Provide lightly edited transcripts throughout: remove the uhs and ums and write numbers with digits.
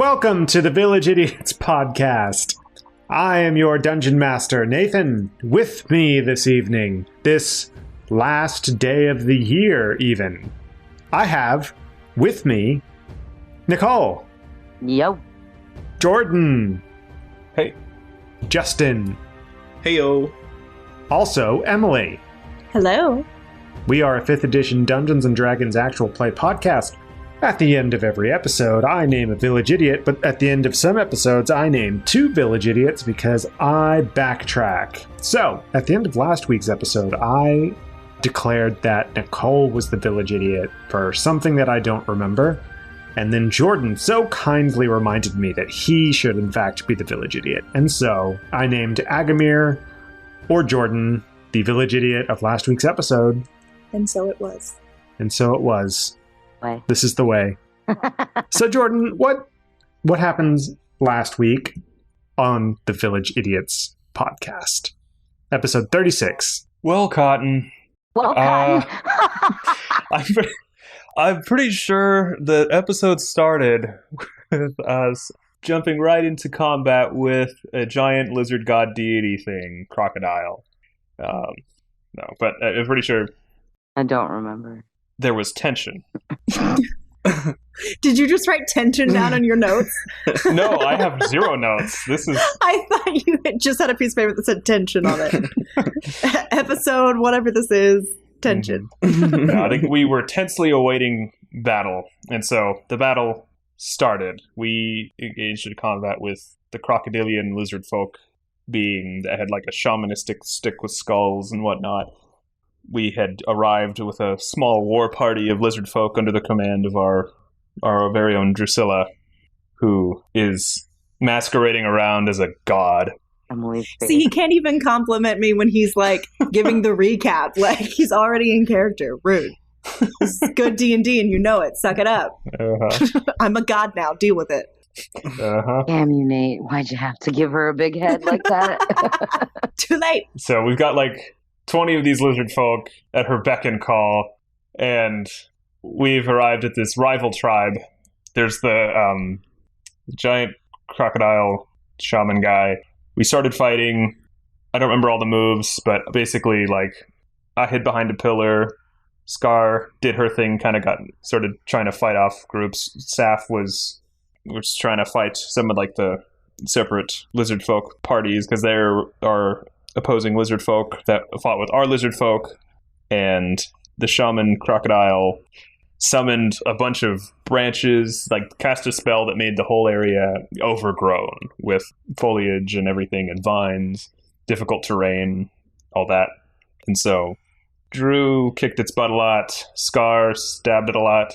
Welcome to the Village Idiots podcast. I am your dungeon master, Nathan. With me this evening, this last day of the year even, I have with me Nicole. Yo. Jordan. Hey. Justin. Heyo. Also, Emily. Hello. We are a 5th edition Dungeons & Dragons actual play podcast. At the end of every episode, I name a village idiot, but at the end of some episodes, I name 2 village idiots because I backtrack. So, at the end of last week's episode, I declared that Nicole was the village idiot for something that I don't remember, and then Jordan so kindly reminded me that he should in fact be the village idiot. And so, I named Agamir, or Jordan, the village idiot of last week's episode. And so it was. And so it was. Way. This is the way. So, Jordan, what happens last week on the Village Idiots podcast? Episode 36. Well, Cotton. Well, Cotton. I'm pretty sure the episode started with us jumping right into combat with a giant lizard god deity thing, crocodile. No, but I'm pretty sure I don't remember. there was tension. Did you just write tension down on your notes? No, I have 0 notes. This is... I thought you had just had a piece of paper that said tension on it. Episode, whatever this is, tension. No, I think we were tensely awaiting battle, and so the battle started. We engaged in combat with the crocodilian lizard folk being that had like a shamanistic stick with skulls and whatnot. We had arrived with a small war party of lizard folk under the command of our very own Drusilla, who is masquerading around as a god. Emily's face. See, he can't even compliment me when he's like giving the recap. Like he's already in character. Rude. This is good D&D and you know it. Suck it up. Uh-huh. I'm a god now. Deal with it. Uh-huh. Damn you, Nate. Why'd you have to give her a big head like that? Too late. So we've got like 20 of these lizard folk at her beck and call, and we've arrived at this rival tribe. There's the giant crocodile shaman guy. We started fighting. I don't remember all the moves, but basically, like, I hid behind a pillar. Scar did her thing, started trying to fight off groups. Saf was trying to fight some of, like, the separate lizard folk parties, because there are opposing lizard folk that fought with our lizard folk, and the shaman crocodile summoned a bunch of branches, like cast a spell that made the whole area overgrown with foliage and everything and vines, difficult terrain, all that. And so Drew kicked its butt a lot, Scar stabbed it a lot.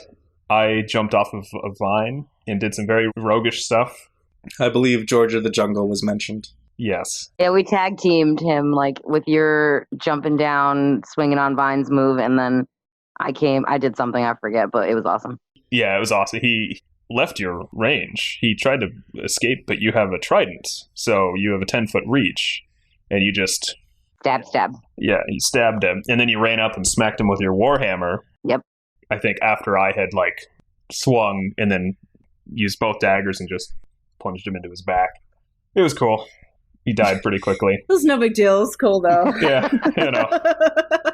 I jumped off of a vine and did some very roguish stuff. I believe Georgia the Jungle was mentioned. Yes. Yeah, we tag teamed him like with your jumping down, swinging on vines move, and then I did something I forget, but it was awesome. Yeah, it was awesome. He left your range. He tried to escape, but you have a trident, so you have a 10-foot reach, and you just... Stab. Yeah, you stabbed him, and then you ran up and smacked him with your warhammer. Yep. I think after I had, like, swung and then used both daggers and just plunged him into his back. It was cool. He died pretty quickly. It was no big deal. It was cool though. Yeah,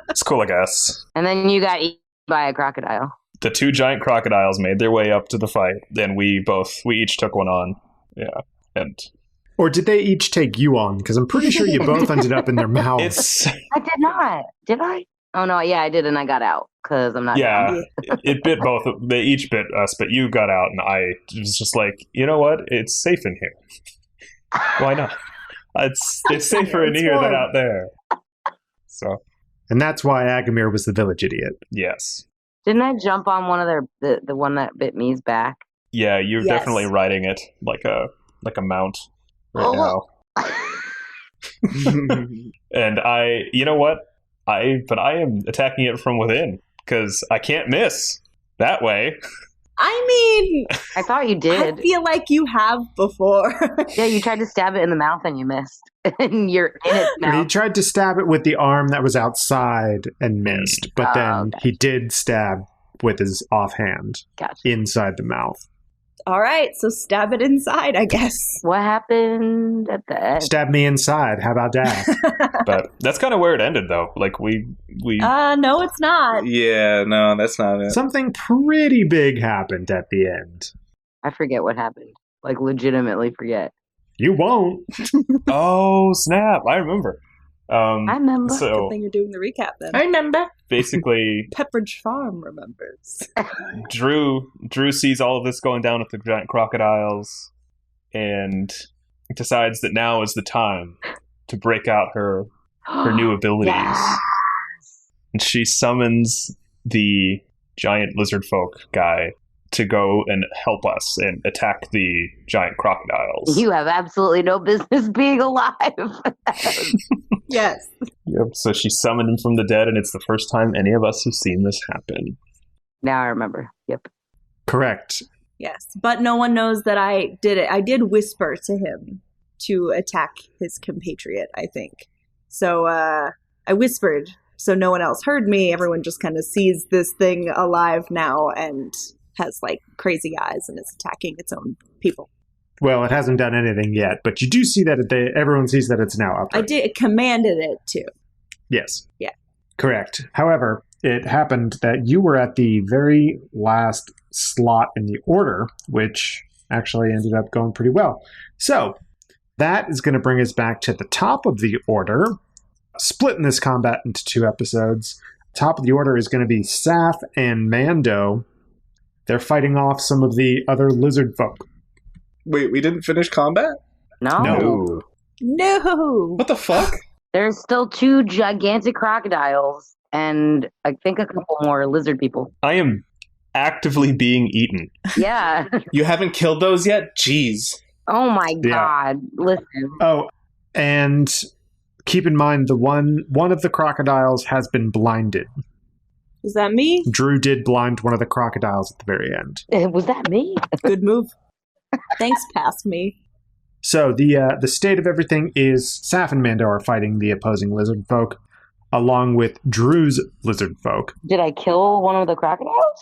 it's cool, I guess. And then you got eaten by a crocodile. The 2 giant crocodiles made their way up to the fight. Then we each took one on. Yeah, and... Or did they each take you on? Because I'm pretty sure you both ended up in their mouths. I did not. Did I? Oh, no, yeah, I did, and I got out, because I'm not Yeah, it bit both. They each bit us, but you got out, and I was just like, you know what? It's safe in here. Why not? It's safer in here than out there. So, And that's why Agamir was the village idiot. yes. Didn't I jump on one of the one that bit me's back? Yeah, you're Yes. definitely riding it like a mount right now. And you know what? I am attacking it from within because I can't miss that way. I mean, I thought you I did. feel like you have before. Yeah, you tried to stab it in the mouth and you missed. And you're in it He now. tried to stab it with the arm that was outside and missed, but then okay. he did stab with his offhand Gotcha. inside the mouth. All right, so stab it inside, I guess. What happened at the end? Stab me inside. How about that? But that's kind of where it ended, though. Like, we No, it's not. Yeah, no, that's not it. Something pretty big happened at the end. I forget what happened. Like, legitimately forget. You won't. Oh, snap. I remember. I remember. Good So, thing you're doing the recap then. remember. basically, Pepperidge Farm remembers. Drew sees all of this going down with the giant crocodiles and decides that now is the time to break out her new abilities. Yes. And she summons the giant lizard folk guy to go and help us and attack the giant crocodiles. You have absolutely no business being alive. Yes. Yep. So she summoned him from the dead, and it's the first time any of us have seen this happen. Now I remember. Yep. Correct. Yes. But no one knows that I did it. I did whisper to him to attack his compatriot, I think. So I whispered, so no one else heard me. Everyone just kind of sees this thing alive now and has like crazy eyes and is attacking its own people. Well, it hasn't done anything yet, but you do see that everyone sees that it's now up. I did commanded it to. Yes. Yeah. Correct. However, it happened that you were at the very last slot in the order, which actually ended up going pretty well. So that is going to bring us back to the top of the order, splitting this combat into 2 episodes. Top of the order is going to be Saf and Mando. They're fighting off some of the other lizard folk. Wait, we didn't finish combat? No. No. No. What the fuck? There's still 2 gigantic crocodiles and I think a couple more lizard people. I am actively being eaten. Yeah. You haven't killed those yet? Jeez. Oh my Yeah. God. Listen. Oh, and keep in mind the one of the crocodiles has been blinded. Is that me? Drew did blind one of the crocodiles at the very end. Was that me? Good move. Thanks, past me. So the state of everything is Saf and Mando are fighting the opposing lizard folk, along with Drew's lizard folk. Did I kill one of the crocodiles?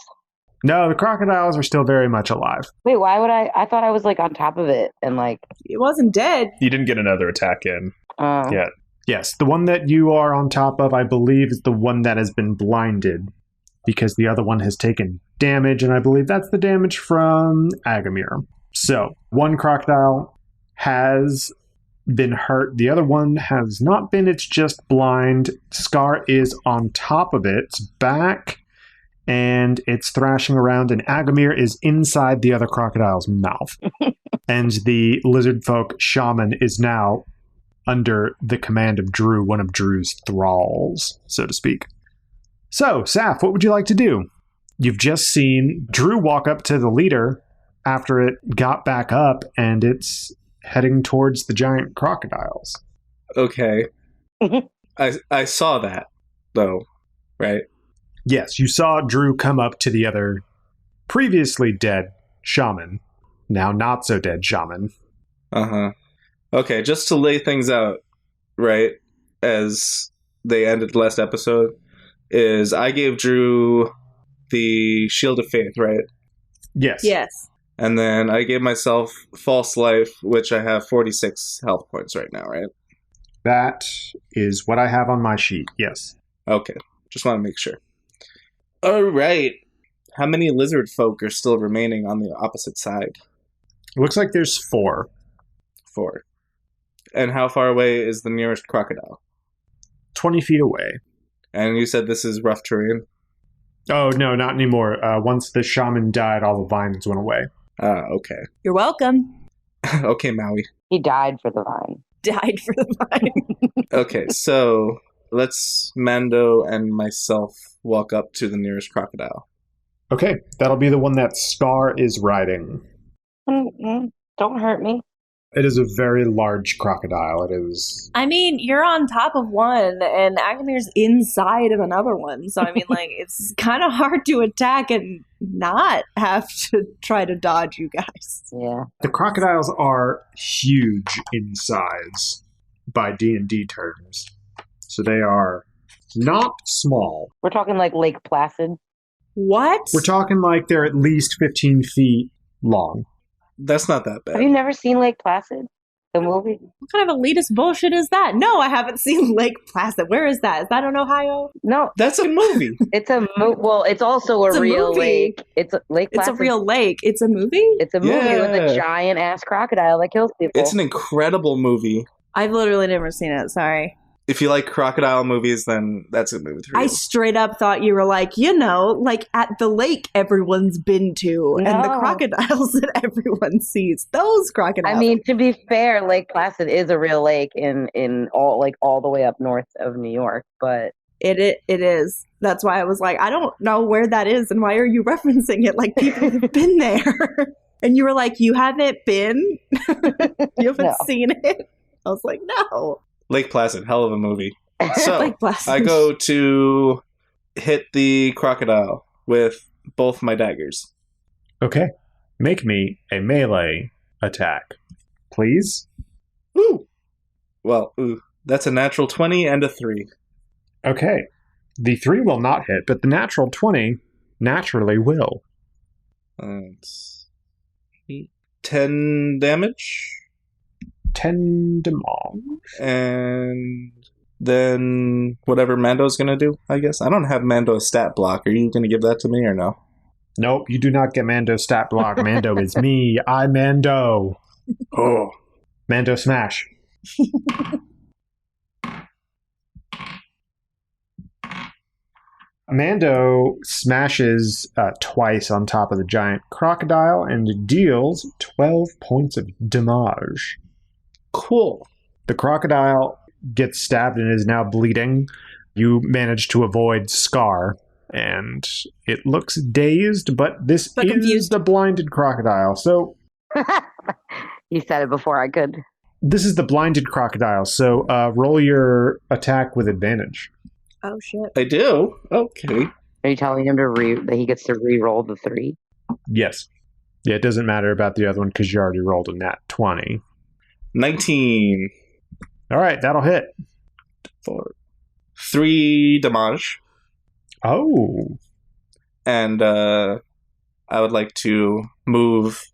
No, the crocodiles are still very much alive. Wait, why would I? I thought I was like on top of it and like. It wasn't dead. You didn't get another attack in. Yeah. Yes, the one that you are on top of, I believe, is the one that has been blinded, because the other one has taken damage, and I believe that's the damage from Agamir. So, one crocodile has been hurt. The other one has not been. It's just blind. Scar is on top of its back, and it's thrashing around, and Agamir is inside the other crocodile's mouth. And the lizard folk shaman is now under the command of Drew, one of Drew's thralls, so to speak. So, Saf, what would you like to do? You've just seen Drew walk up to the leader after it got back up, and it's heading towards the giant crocodiles. Okay. I saw that, though, right? Yes, you saw Drew come up to the other previously dead shaman, now not so dead shaman. Uh-huh. Okay, just to lay things out, right, as they ended the last episode, is I gave Drew the Shield of Faith, right? Yes. Yes. And then I gave myself False Life, which I have 46 health points right now, right? That is what I have on my sheet, yes. Okay, just want to make sure. All right. How many lizard folk are still remaining on the opposite side? It looks like there's 4. 4. And how far away is the nearest crocodile? 20 feet away. And you said this is rough terrain? Oh, no, not anymore. Once the shaman died, all the vines went away. Okay. You're welcome. Okay, Maui. He died for the vine. Died for the vine. Okay, so let's Mando and myself walk up to the nearest crocodile. Okay, that'll be the one that Scar is riding. Don't hurt me. It is a very large crocodile. It is... I mean, you're on top of one, and Agamir's inside of another one. So, I mean, like, it's kind of hard to attack and not have to try to dodge you guys. Yeah. The crocodiles are huge in size by D&D terms. So they are not small. We're talking like Lake Placid. What? We're talking like they're at least 15 feet long. That's not that Have you bad. never seen Lake Placid, the movie? What kind of elitist bullshit is that? No, I haven't seen Lake Placid. Where is that? Is that in Ohio? No, That's a movie. it's a well. It's also It's a a real movie. lake. It's a Lake It's Placid. a real lake. It's a movie? It's a movie with Yeah. a giant ass crocodile that kills people. It's an incredible movie. I've literally never seen it. Sorry. If you like crocodile movies, then that's a movie for you. I straight up thought you were like, like at the lake everyone's been to and the No. crocodiles that everyone sees. Those crocodiles. I mean, to be fair, Lake Placid is a real lake in all the way up north of New York. But it is. That's why I was like, I don't know where that is and why are you referencing it? Like people have been there. And you were like, you haven't been? You haven't No. seen it? I was like, no. Lake Placid, hell of a movie. So Lake Placid. I go to hit the crocodile with both my daggers. Okay. Make me a melee attack, please. Ooh. Well, that's a natural 20 and a 3. Okay. The 3 will not hit, but the natural 20 naturally will. That's 10 damage. 10 damage. And then whatever Mando's going to do, I guess. I don't have Mando's stat block. Are you going to give that to me or no? Nope, you do not get Mando stat block. Mando is me. I Mando. Oh. Mando smash. Mando smashes twice on top of the giant crocodile and deals 12 points of damage. Cool. The crocodile gets stabbed and is now bleeding. You manage to avoid Scar, and it looks dazed, but this But is confused. the blinded crocodile. So you said it before I could. this is the blinded crocodile. So roll your attack with advantage. Oh, shit. I do? Okay. Are you telling him that he gets to re-roll the 3? Yes. Yeah, it doesn't matter about the other one because you already rolled a nat 20. 19 All right, that'll hit. for 3 damage. Oh, And I would like to move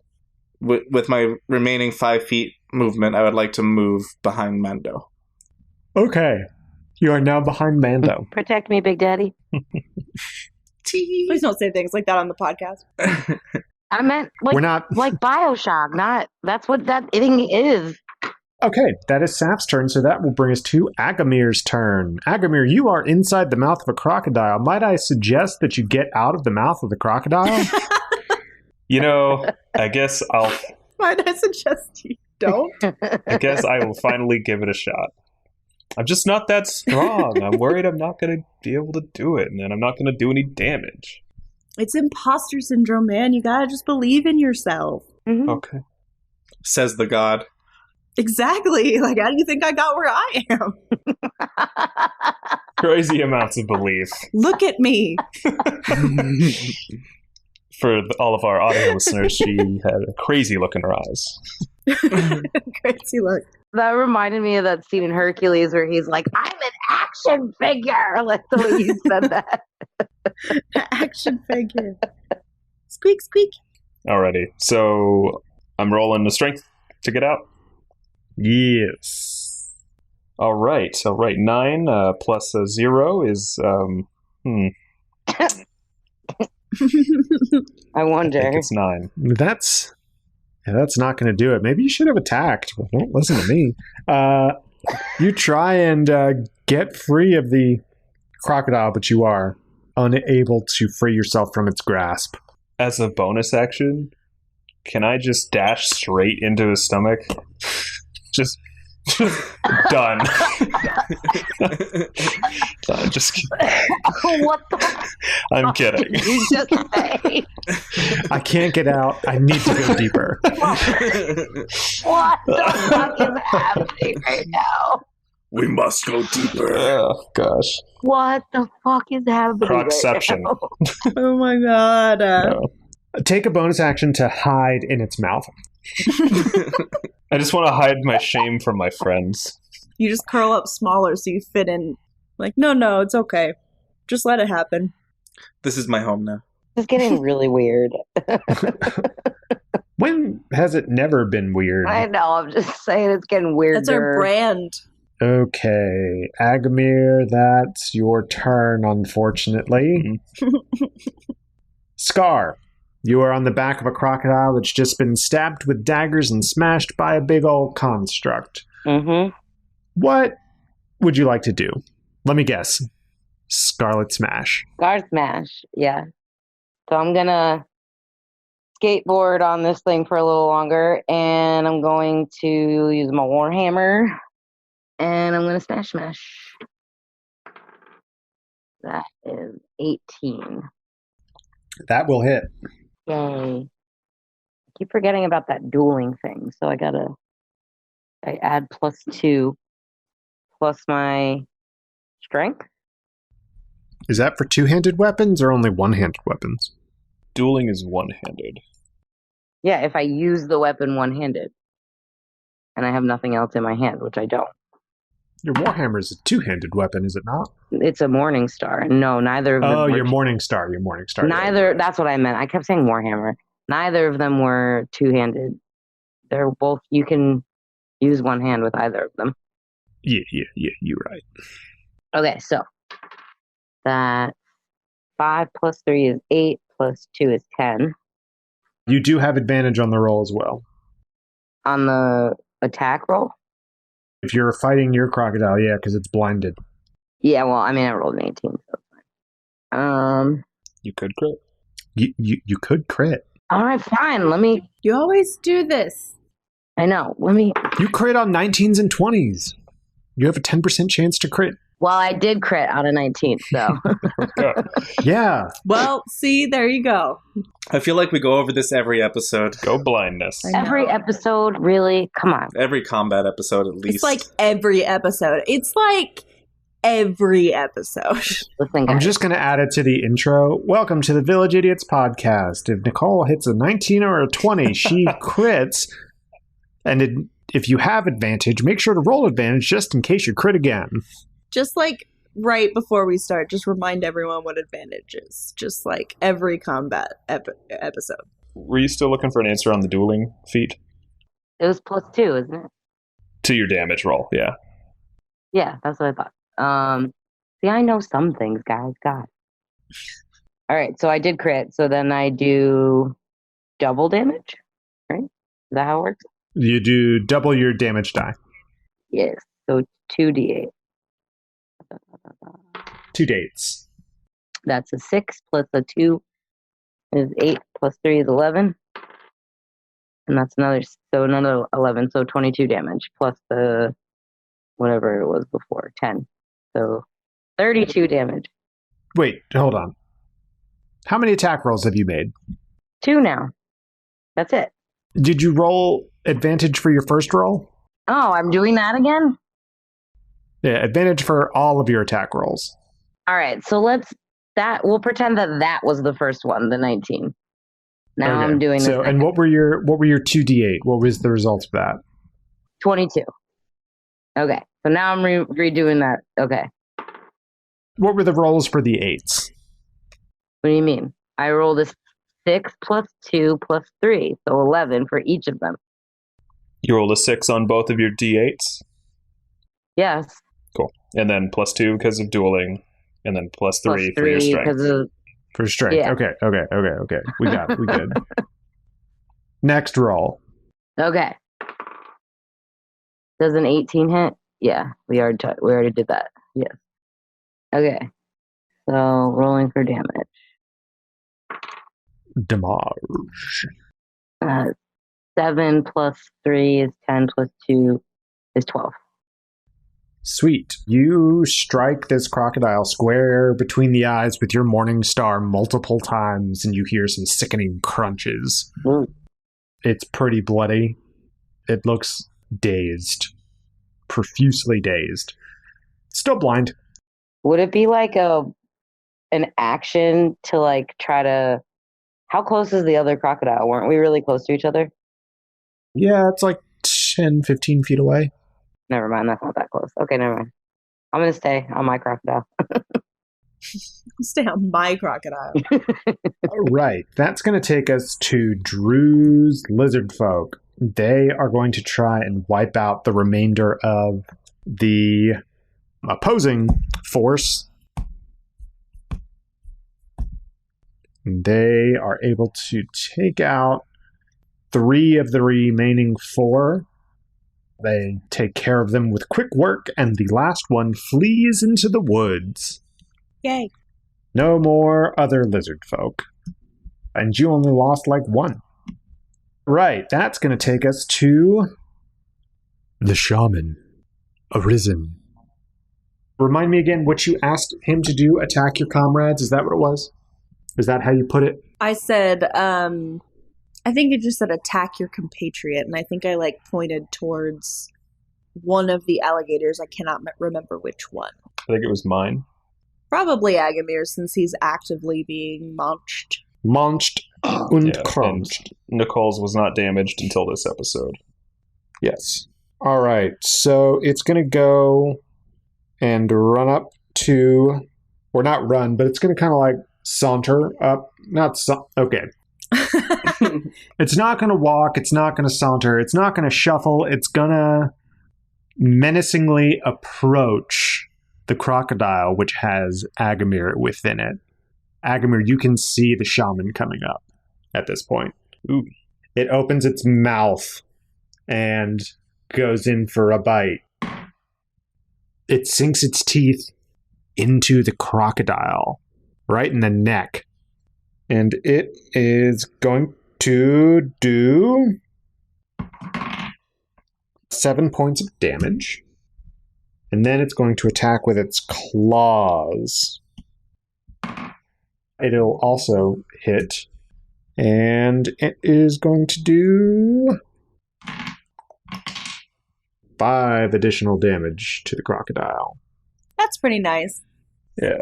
with my remaining 5 feet movement. I would like to move behind Mando. okay. You are now behind Mando. Protect me, Big Daddy. Please don't say things like that on the podcast. I meant like We're not. like Bioshock. Not that's what that thing is. Okay, that is Saf's turn, so that will bring us to Agamir's turn. Agamir, you are inside the mouth of a crocodile. Might I suggest that you get out of the mouth of the crocodile? You know, I guess Might I suggest you don't? I will finally give it a shot. I'm just not that strong. I'm worried I'm not going to be able to do it, and then I'm not going to do any damage. It's imposter syndrome, man. You gotta just believe in yourself. Mhm. Okay. Says the god. Exactly. Like, how do you think I got where I am? Crazy amounts of belief. Look at me. For all of our audio listeners, she had a crazy look in her eyes. Crazy look. That reminded me of that scene in Hercules where he's like, "I'm an action figure." Like the way you said that. Action figure. Squeak, squeak. Alrighty. So I'm rolling the strength to get out. Yes. All right. 9 plus 0 is I I wonder. think it's 9. That's not going to do it. Maybe you should have attacked. Well, don't listen to me. You try and get free of the crocodile, but you are unable to free yourself from its grasp. As a bonus action, can I just dash straight into his stomach? just done. Just kidding. What the I'm fuck kidding. did you just say? I can't get out. I need to go deeper. What the fuck is happening right now? We must go deeper. Oh gosh. What the fuck is happening Crocception. right now? Oh my god. Take a bonus action to hide in its mouth. I just want to hide my shame from my friends. You just curl up smaller so you fit in. Like, no, it's okay. Just let it happen. This is my home now. It's getting really weird. When has it never been weird? I know. I'm just saying it's getting weirder. That's our brand. Okay, Agamir, that's your turn, unfortunately. Scar, you are on the back of a crocodile that's just been stabbed with daggers and smashed by a big old construct. Mm-hmm. What would you like to do? Let me guess. Scarlet Smash. Guard smash. Yeah. So I'm gonna skateboard on this thing for a little longer, and I'm going to use my warhammer, and I'm gonna smash. That is 18. That will hit. Yay! I keep forgetting about that dueling thing, so I add +2 plus my strength. Is that for two-handed weapons or only one-handed weapons? Dueling is one-handed. Yeah, if I use the weapon one-handed, and I have nothing else in my hand, which I don't. Your Warhammer is a two-handed weapon, is it not? It's a Morning Star. No, neither of them. Oh, were your Morning Star. Your Morning Star. Neither. That's what I meant. I kept saying Warhammer. Neither of them were two-handed. They're both. You can use one hand with either of them. Yeah, you're right. Okay, so that 5 plus 3 is 8 plus 2 is 10. You do have advantage on the roll as well. On the attack roll? If you're fighting your crocodile, yeah, because it's blinded. Yeah, well, I mean, I rolled an 18, so it's fine. You could crit. You could crit. All right, fine. Let me. You always do this. I know. Let me. You crit on 19s and 20s. You have a 10% chance to crit. Well, I did crit on a 19, so. Yeah. Well, see, there you go. I feel like we go over this every episode. Go blindness. I know. Every episode, really? Come on. Every combat episode, at least. It's like every episode. It's like every episode. Listen, I'm guys. just going to add it to the intro. Welcome to the Village Idiots podcast. If Nicole hits a 19 or a 20, she crits. And if you have advantage, make sure to roll advantage just in case you crit again. Just like right before we start, just remind everyone what advantage is. Just like every combat episode. Were you still looking for an answer on the dueling feat? It was +2, isn't it? To your damage roll, yeah. Yeah, that's what I thought. See, I know some things, guys. God. All right, so I did crit. So then I do double damage, right? Is that how it works? You do double your damage die. Yes. So 2d8. 2 dates. That's a 6 plus a 2 is 8 plus 3 is 11. And that's another 11. So 22 damage plus the whatever it was before, 10. So 32 damage. Wait, hold on. How many attack rolls have you made? 2 now. That's it. Did you roll advantage for your first roll? Oh, I'm doing that again? Yeah, advantage for all of your attack rolls. All right, so we'll pretend that was the first one, the 19. Now Okay. I'm doing the So, and what were your 2d8? What was the result of that? 22. Okay, so now I'm redoing that. Okay, What were the rolls for the 8s? what do you mean? I rolled a 6 plus 2 plus 3, so 11 for each of them. You rolled a 6 on both of your d8s. Yes. Cool. And then +2 because of dueling, and then +3 Plus for your 3 strength. because of For strength. Yeah. Okay. We got it. We good. Next roll. okay. Does an 18 hit? Yeah, we already did that. Yes. Okay. So rolling for damage. Damage. 7 plus 3 is 10 plus 2 is 12. Sweet. You strike this crocodile square between the eyes with your Morning Star multiple times, and you hear some sickening crunches. Mm. It's pretty bloody. It looks dazed. Profusely dazed. Still blind. Would it be like an action to like try to? How close is the other crocodile? Weren't we really close to each other? Yeah, it's like 10, 15 feet away. Never mind, that's not that close. Okay, never mind. I'm gonna stay on my crocodile. Stay on my crocodile. All right, that's going to take us to Drew's lizard folk. They are going to try and wipe out the remainder of the opposing force. They are able to take out 3 of the remaining 4. They take care of them with quick work, and the last one flees into the woods. Yay. No more other lizard folk. And you only lost like 1. Right, that's going to take us to the shaman, Arisen. Remind me again what you asked him to do, attack your comrades. Is that what it was? Is that how you put it? I said, I think it just said attack your compatriot, and I think I pointed towards one of the alligators. I cannot remember which one. I think it was mine. Probably Agamir, since he's actively being munched. Munched und Yeah, crunched. and Nicole's was not damaged until this episode. Yes. All right, so it's going to go and run up to, or not run, but it's going to kind of saunter up. Okay. It's not going to walk. It's not going to saunter. It's not going to shuffle. It's going to menacingly approach the crocodile, which has Agamir within it. Agamir, you can see the shaman coming up at this point. Ooh. It opens its mouth and goes in for a bite. It sinks its teeth into the crocodile, right in the neck. And it is going to do 7 points of damage. And then it's going to attack with its claws. It'll also hit. And it is going to do 5 additional damage to the crocodile. That's pretty nice. Yeah.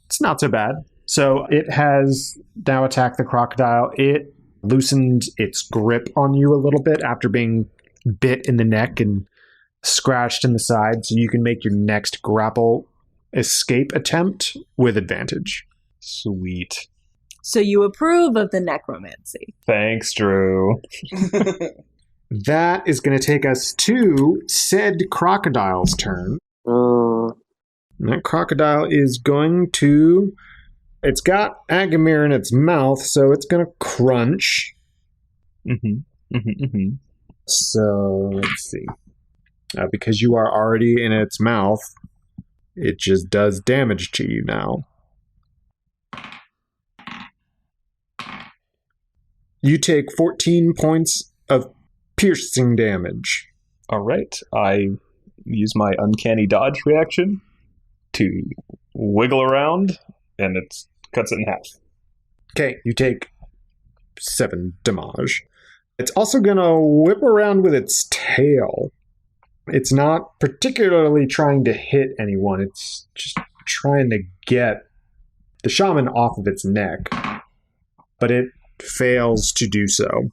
It's not so bad. So it has now attacked the crocodile. It loosened its grip on you a little bit after being bit in the neck and scratched in the side, so you can make your next grapple escape attempt with advantage. Sweet. So you approve of the necromancy. Thanks, Drew. That is going to take us to said crocodile's turn. Oh, And that crocodile is going to... It's got Agamir in its mouth, so it's going to crunch. Mm-hmm. Mm-hmm. Mm-hmm. So, let's see. Because you are already in its mouth, it just does damage to you now. You take 14 points of piercing damage. All right. I use my uncanny dodge reaction to wiggle around, and it cuts it in half. Okay, you take 7 damage. It's also going to whip around with its tail. It's not particularly trying to hit anyone. It's just trying to get the shaman off of its neck. But it fails to do so.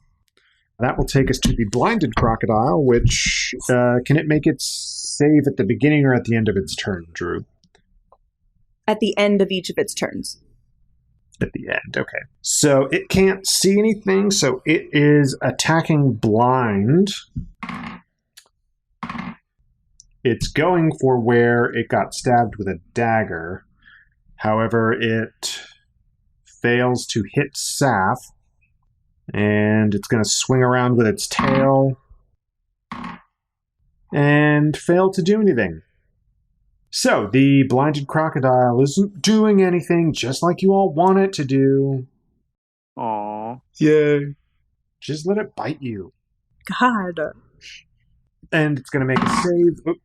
That will take us to the blinded crocodile, which can it make its save at the beginning or at the end of its turn, Drew? At the end of each of its turns. At the end, okay. So it can't see anything, so it is attacking blind. It's going for where it got stabbed with a dagger. However, it fails to hit Saf, and it's going to swing around with its tail and fail to do anything. So, the blinded crocodile isn't doing anything just like you all want it to do. aw. Yay. Just let it bite you. God. And it's going to make a save. Oop.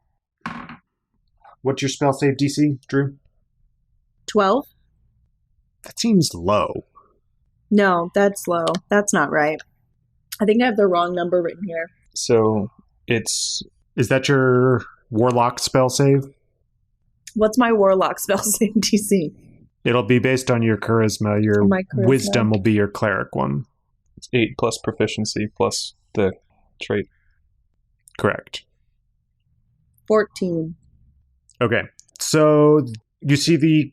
What's your spell save DC, Drew? 12? That seems low. No, that's low. That's not right. I think I have the wrong number written here. So it's Is that your warlock spell save? What's my warlock spell save DC? It'll be based on your charisma. Your My charisma. wisdom will be your cleric one. 8 plus proficiency plus the trait. Correct. 14. Okay. So you see the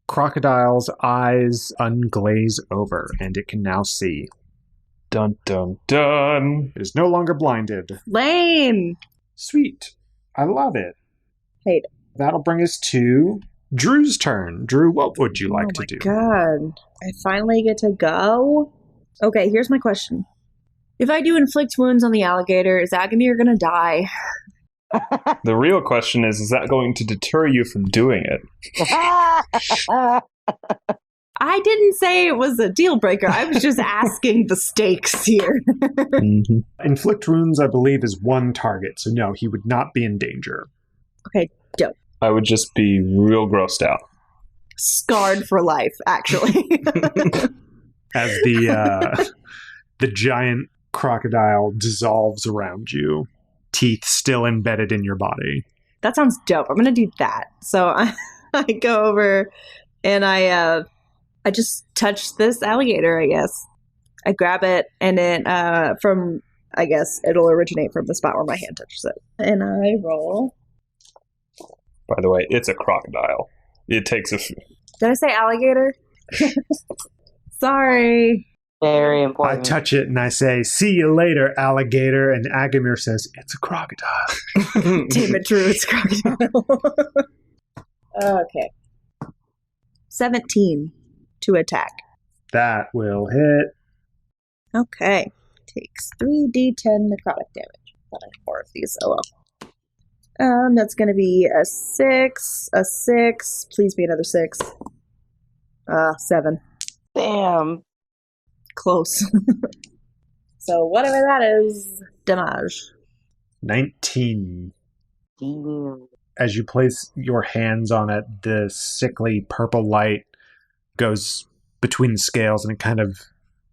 Crocodile's eyes unglaze over, and it can now see. Dun dun dun. It is no longer blinded. Lane! Sweet. I love it. Hate it. That'll bring us to Drew's turn. Drew, what would you like to do? Oh my god. I finally get to go? Okay, here's my question. If I do inflict wounds on the alligator, is Agamir gonna die? The real question is that going to deter you from doing it? I didn't say it was a deal breaker. I was just asking the stakes here. Mm-hmm. Inflict wounds, I believe, is one target, so no, he would not be in danger. Okay, dope. I would just be real grossed out. Scarred for life, actually. As the giant crocodile dissolves around you, teeth still embedded in your body. That sounds dope. I'm gonna do that. So I go over and I just touch this alligator, I guess. I grab it and it I guess it'll originate from the spot where my hand touches it. And I roll. By the way, it's a crocodile. It takes a... Did I say alligator? Sorry. Very I important. touch it and I say, "See you later, alligator," and Agamir says, "It's a crocodile." Damn it, Drew, it's crocodile. Okay. 17 to attack. That will hit. Okay. Takes 3d10 necrotic damage. Thought I had 4 of these. Oh well. That's gonna be a 6, please be another 6. 7. Damn. Close. So whatever that is, damage. 19. Damn. As you place your hands on it, the sickly purple light goes between the scales and it kind of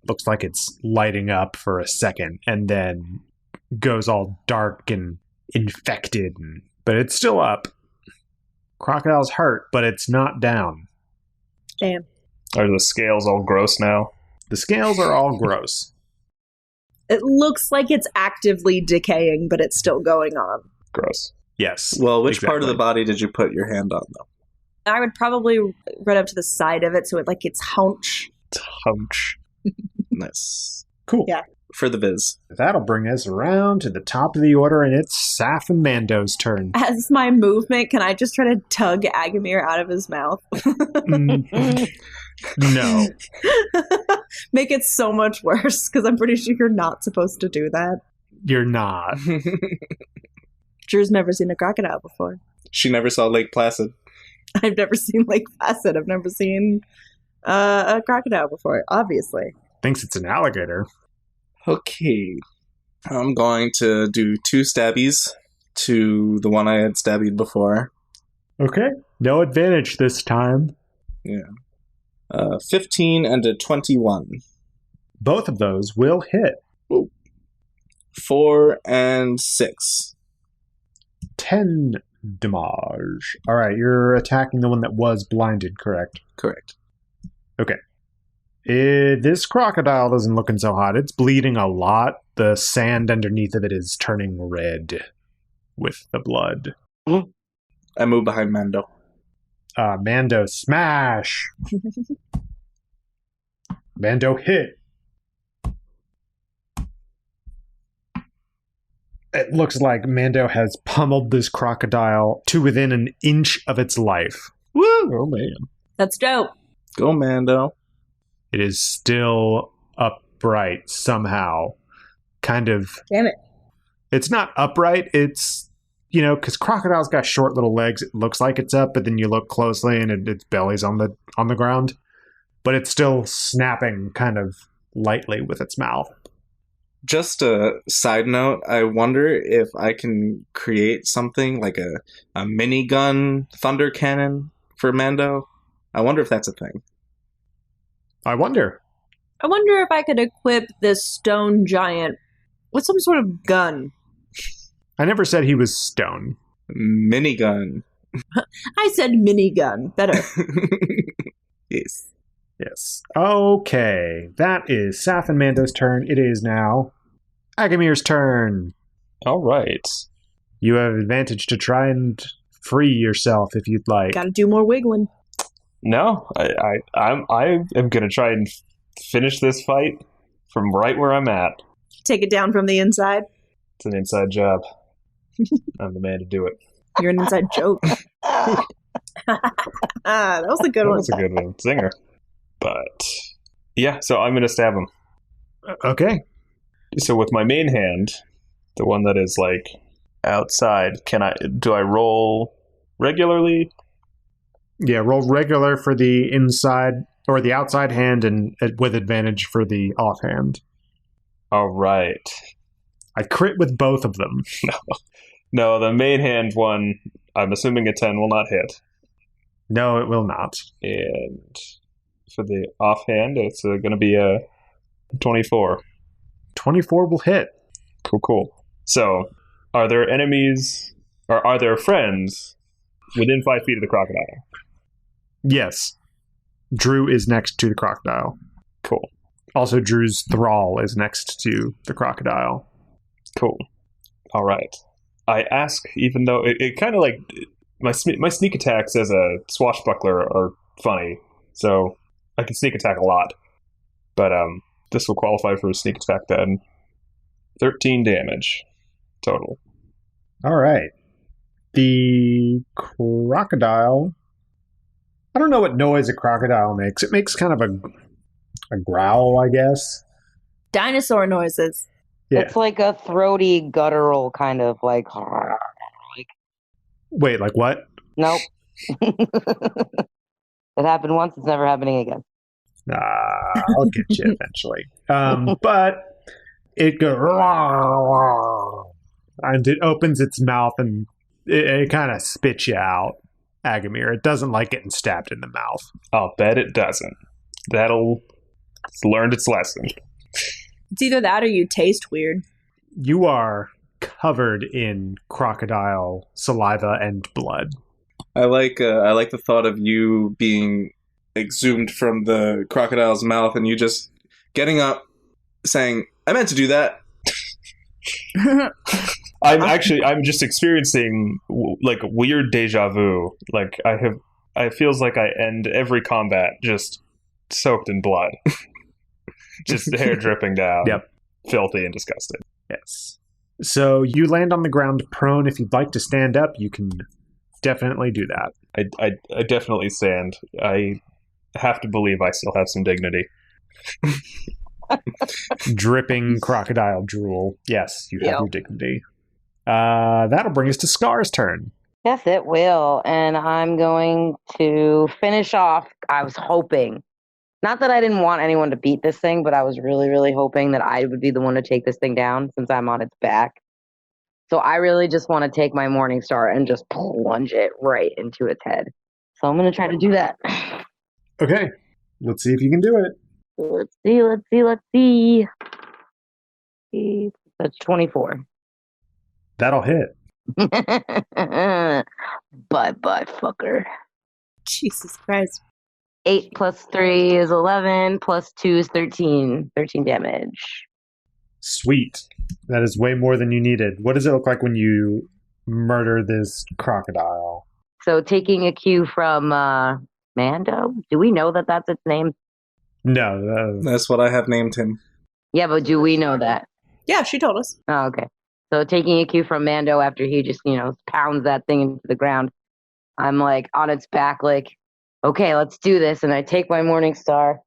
looks like it's lighting up for a second and then goes all dark and infected. But it's still up. Crocodile's hurt, but it's not down. Damn. Are the scales all gross now? The scales are all gross. It looks like it's actively decaying, but it's still going on. Gross. Yes. Well, which part of the exactly. body did you put your hand on, though? I would probably run up to the side of it so it like its haunch. Hunch. Nice. Cool. Yeah. For the viz. That'll bring us around to the top of the order, and it's Saf and Mando's turn. As my movement, can I just try to tug Agamir out of his mouth? No. Make it so much worse, because I'm pretty sure you're not supposed to do that. You're not. Drew's never seen a crocodile before. She never saw Lake Placid. I've never seen Lake Placid. I've never seen a crocodile before, obviously. Thinks it's an alligator. Okay. I'm going to do 2 stabbies to the one I had stabbied before. Okay. No advantage this time. 15 and a 21. Both of those will hit. 4 and 6. 10 damage. All right, you're attacking the one that was blinded, correct? Correct. This crocodile isn't looking so hot. It's bleeding a lot. The sand underneath of it is turning red with the blood. I move behind Mando. Mando, smash! Mando hit. It looks like Mando has pummeled this crocodile to within an inch of its life. Woo! Oh, man. That's dope. Go, Mando. It is still upright somehow. Kind of. Damn it. It's not upright. It's, because crocodile's got short little legs. It looks like it's up, but then you look closely and its belly's on the ground. But it's still snapping kind of lightly with its mouth. Just a side note, I wonder if I can create something like a minigun thunder cannon for Mando. I wonder if that's a thing. I wonder. I wonder if I could equip this stone giant with some sort of gun. I never said he was stone. Minigun. I said minigun. Better. Yes. Yes. Okay. That is Saf and Mando's turn. It is now Agamir's turn. All right. You have advantage to try and free yourself if you'd like. Gotta do more wiggling. No, I am going to try and finish this fight from right where I'm at. Take it down from the inside. It's an inside job. I'm the man to do it. You're an inside joke. That was a good one. That's a good one. Zinger. But, yeah, so I'm going to stab him. Okay. So with my main hand, the one that is, like, outside, do I roll regularly? Yeah, roll regular for the inside or the outside hand and with advantage for the offhand. All right. I crit with both of them. No, the main hand one, I'm assuming a 10 will not hit. No, it will not. And for the offhand, it's going to be a 24. 24 will hit. Cool. So, are there enemies, or are there friends within 5 feet of the crocodile? Yes. Drew is next to the crocodile. Cool. Also, Drew's thrall is next to the crocodile. Cool. All right. I ask, even though it kind of like my sneak attacks as a swashbuckler are funny, so I can sneak attack a lot. But this will qualify for a sneak attack then. 13 damage total. All right. The crocodile. I don't know what noise a crocodile makes. It makes kind of a growl, I guess. Dinosaur noises. Yeah. It's like a throaty, guttural kind of like. Wait, like what? Nope. It happened once. It's never happening again. I'll get you eventually. But it goes, and it opens its mouth and it kind of spits you out, Agamir. It doesn't like getting stabbed in the mouth. I'll bet it doesn't. It's learned its lesson. It's either that or you taste weird. You are covered in crocodile saliva and blood. I like the thought of you being exhumed from the crocodile's mouth and you just getting up, saying, "I meant to do that." I'm just experiencing like weird deja vu. Like it feels like I end every combat just soaked in blood. Just hair dripping down. Yep. Filthy and disgusting. Yes. So you land on the ground prone. If you'd like to stand up, you can definitely do that. I definitely stand. I have to believe I still have some dignity. Dripping crocodile drool. Yes, you have Yep. your dignity. That'll bring us to Scar's turn. Yes, it will. And I'm going to finish off. I was hoping, not that I didn't want anyone to beat this thing, but I was really, really hoping that I would be the one to take this thing down since I'm on its back. So I really just want to take my Morning Star and just plunge it right into its head. So I'm going to try to do that. Okay, let's see if you can do it. Let's see. That's 24. That'll hit. Bye-bye, fucker. Jesus Christ. 8 plus 3 is 11, plus 2 is 13. 13 damage. Sweet. That is way more than you needed. What does it look like when you murder this crocodile? So taking a cue from Mando, do we know that that's its name? No. That's what I have named him. Yeah, but do we know that? Yeah, she told us. Oh, okay. So taking a cue from Mando after he just, pounds that thing into the ground, I'm like on its back, like, okay, let's do this. And I take my Morning Star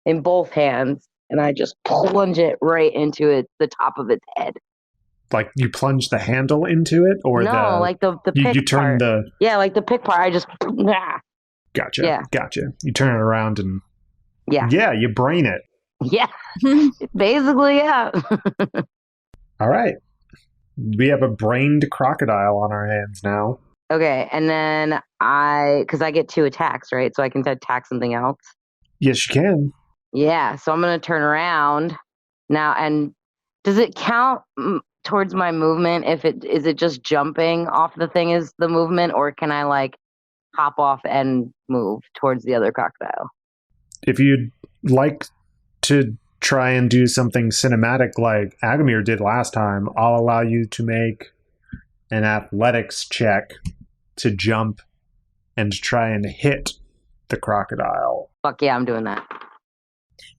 in both hands and I just plunge it right into the top of its head. Like you plunge the handle into it, or no, like the pick you turn part. the like the pick part. I just gotcha. Yeah. Gotcha. You turn it around and yeah, you brain it. yeah, basically, yeah. All right. We have a brained crocodile on our hands now. Okay, and then because I get 2 attacks, right? So I can attack something else. Yes, you can. Yeah, so I'm going to turn around now. And does it count towards my movement? Is it just jumping off the thing is the movement, or can I like hop off and move towards the other crocodile? If you'd like to try and do something cinematic like Agamir did last time, I'll allow you to make an athletics check to jump and try and hit the crocodile. Fuck yeah, I'm doing that.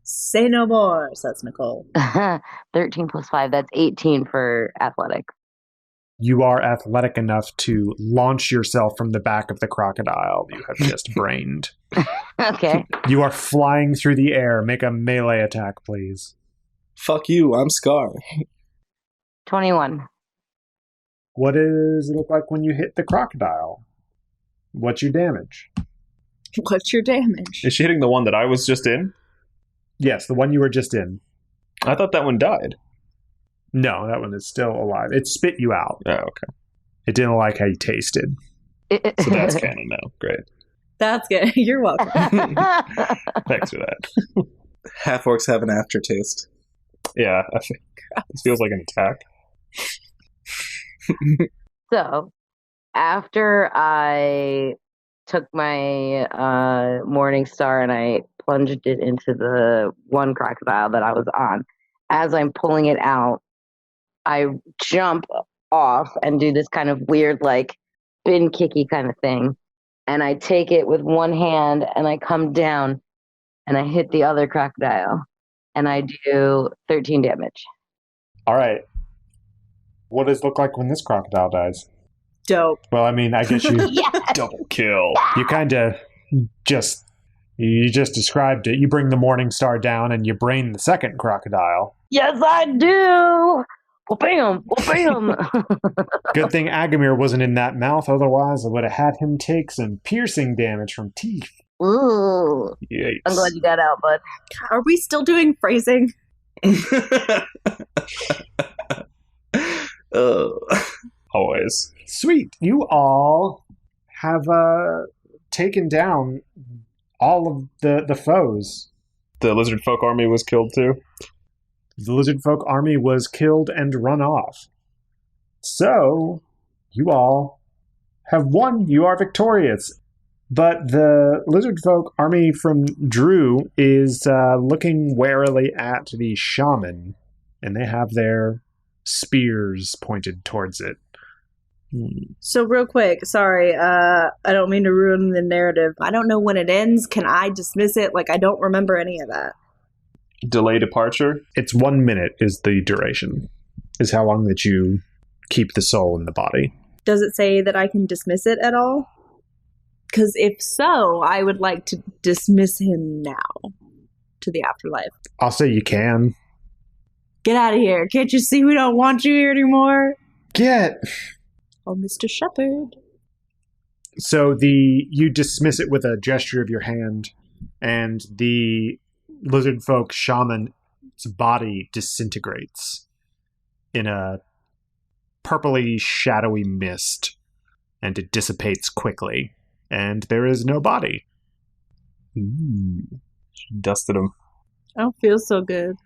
Say no more, says Nicole. 13 plus 5, that's 18 for athletics. You are athletic enough to launch yourself from the back of the crocodile you have just brained. Okay. You are flying through the air. Make a melee attack, please. Fuck you, I'm Scar. 21. What does it look like when you hit the crocodile? What's your damage? What's your damage? Is she hitting the one that I was just in? Yes, the one you were just in. I thought that one died. No, that one is still alive. It spit you out. Oh, okay. It didn't like how you tasted. So that's canon now. Great. That's good. You're welcome. Thanks for that. Half orcs have an aftertaste. Yeah, I think this feels like an attack. So, after I took my Morning Star and I plunged it into the one crocodile that I was on, as I'm pulling it out, I jump off and do this kind of weird, like, spin kicky kind of thing. And I take it with one hand and I come down and I hit the other crocodile and I do 13 damage. All right. What does it look like when this crocodile dies? Dope. Well, I mean, I guess you Double kill. you kind of just described it. You bring the Morning Star down and you brain the second crocodile. Yes, I do. Well, bam, well, bam. Good thing Agamir wasn't in that mouth, otherwise I would have had him take some piercing damage from teeth. Ooh, Yikes. I'm glad you got out, bud. Are we still doing phrasing? Oh. Always. Sweet. You all have taken down all of the foes. The lizard folk army was killed too. The lizard folk army was killed and run off. So, you all have won. You are victorious. But the lizard folk army from Drew is looking warily at the shaman, and they have their spears pointed towards it. So real quick, sorry, I don't mean to ruin the narrative. I don't know when it ends. Can I dismiss it? Like, I don't remember any of that. Delay departure. It's 1 minute is the duration, is how long that you keep the soul in the body. Does it say that I can dismiss it at all? Because if so, I would like to dismiss him now to the afterlife. I'll say you can. Get out of here. Can't you see we don't want you here anymore? Get! Oh, Mr. Shepherd. So you dismiss it with a gesture of your hand, and the lizard folk shaman's body disintegrates in a purpley shadowy mist, and it dissipates quickly, and there is no body. She dusted him. I don't feel so good.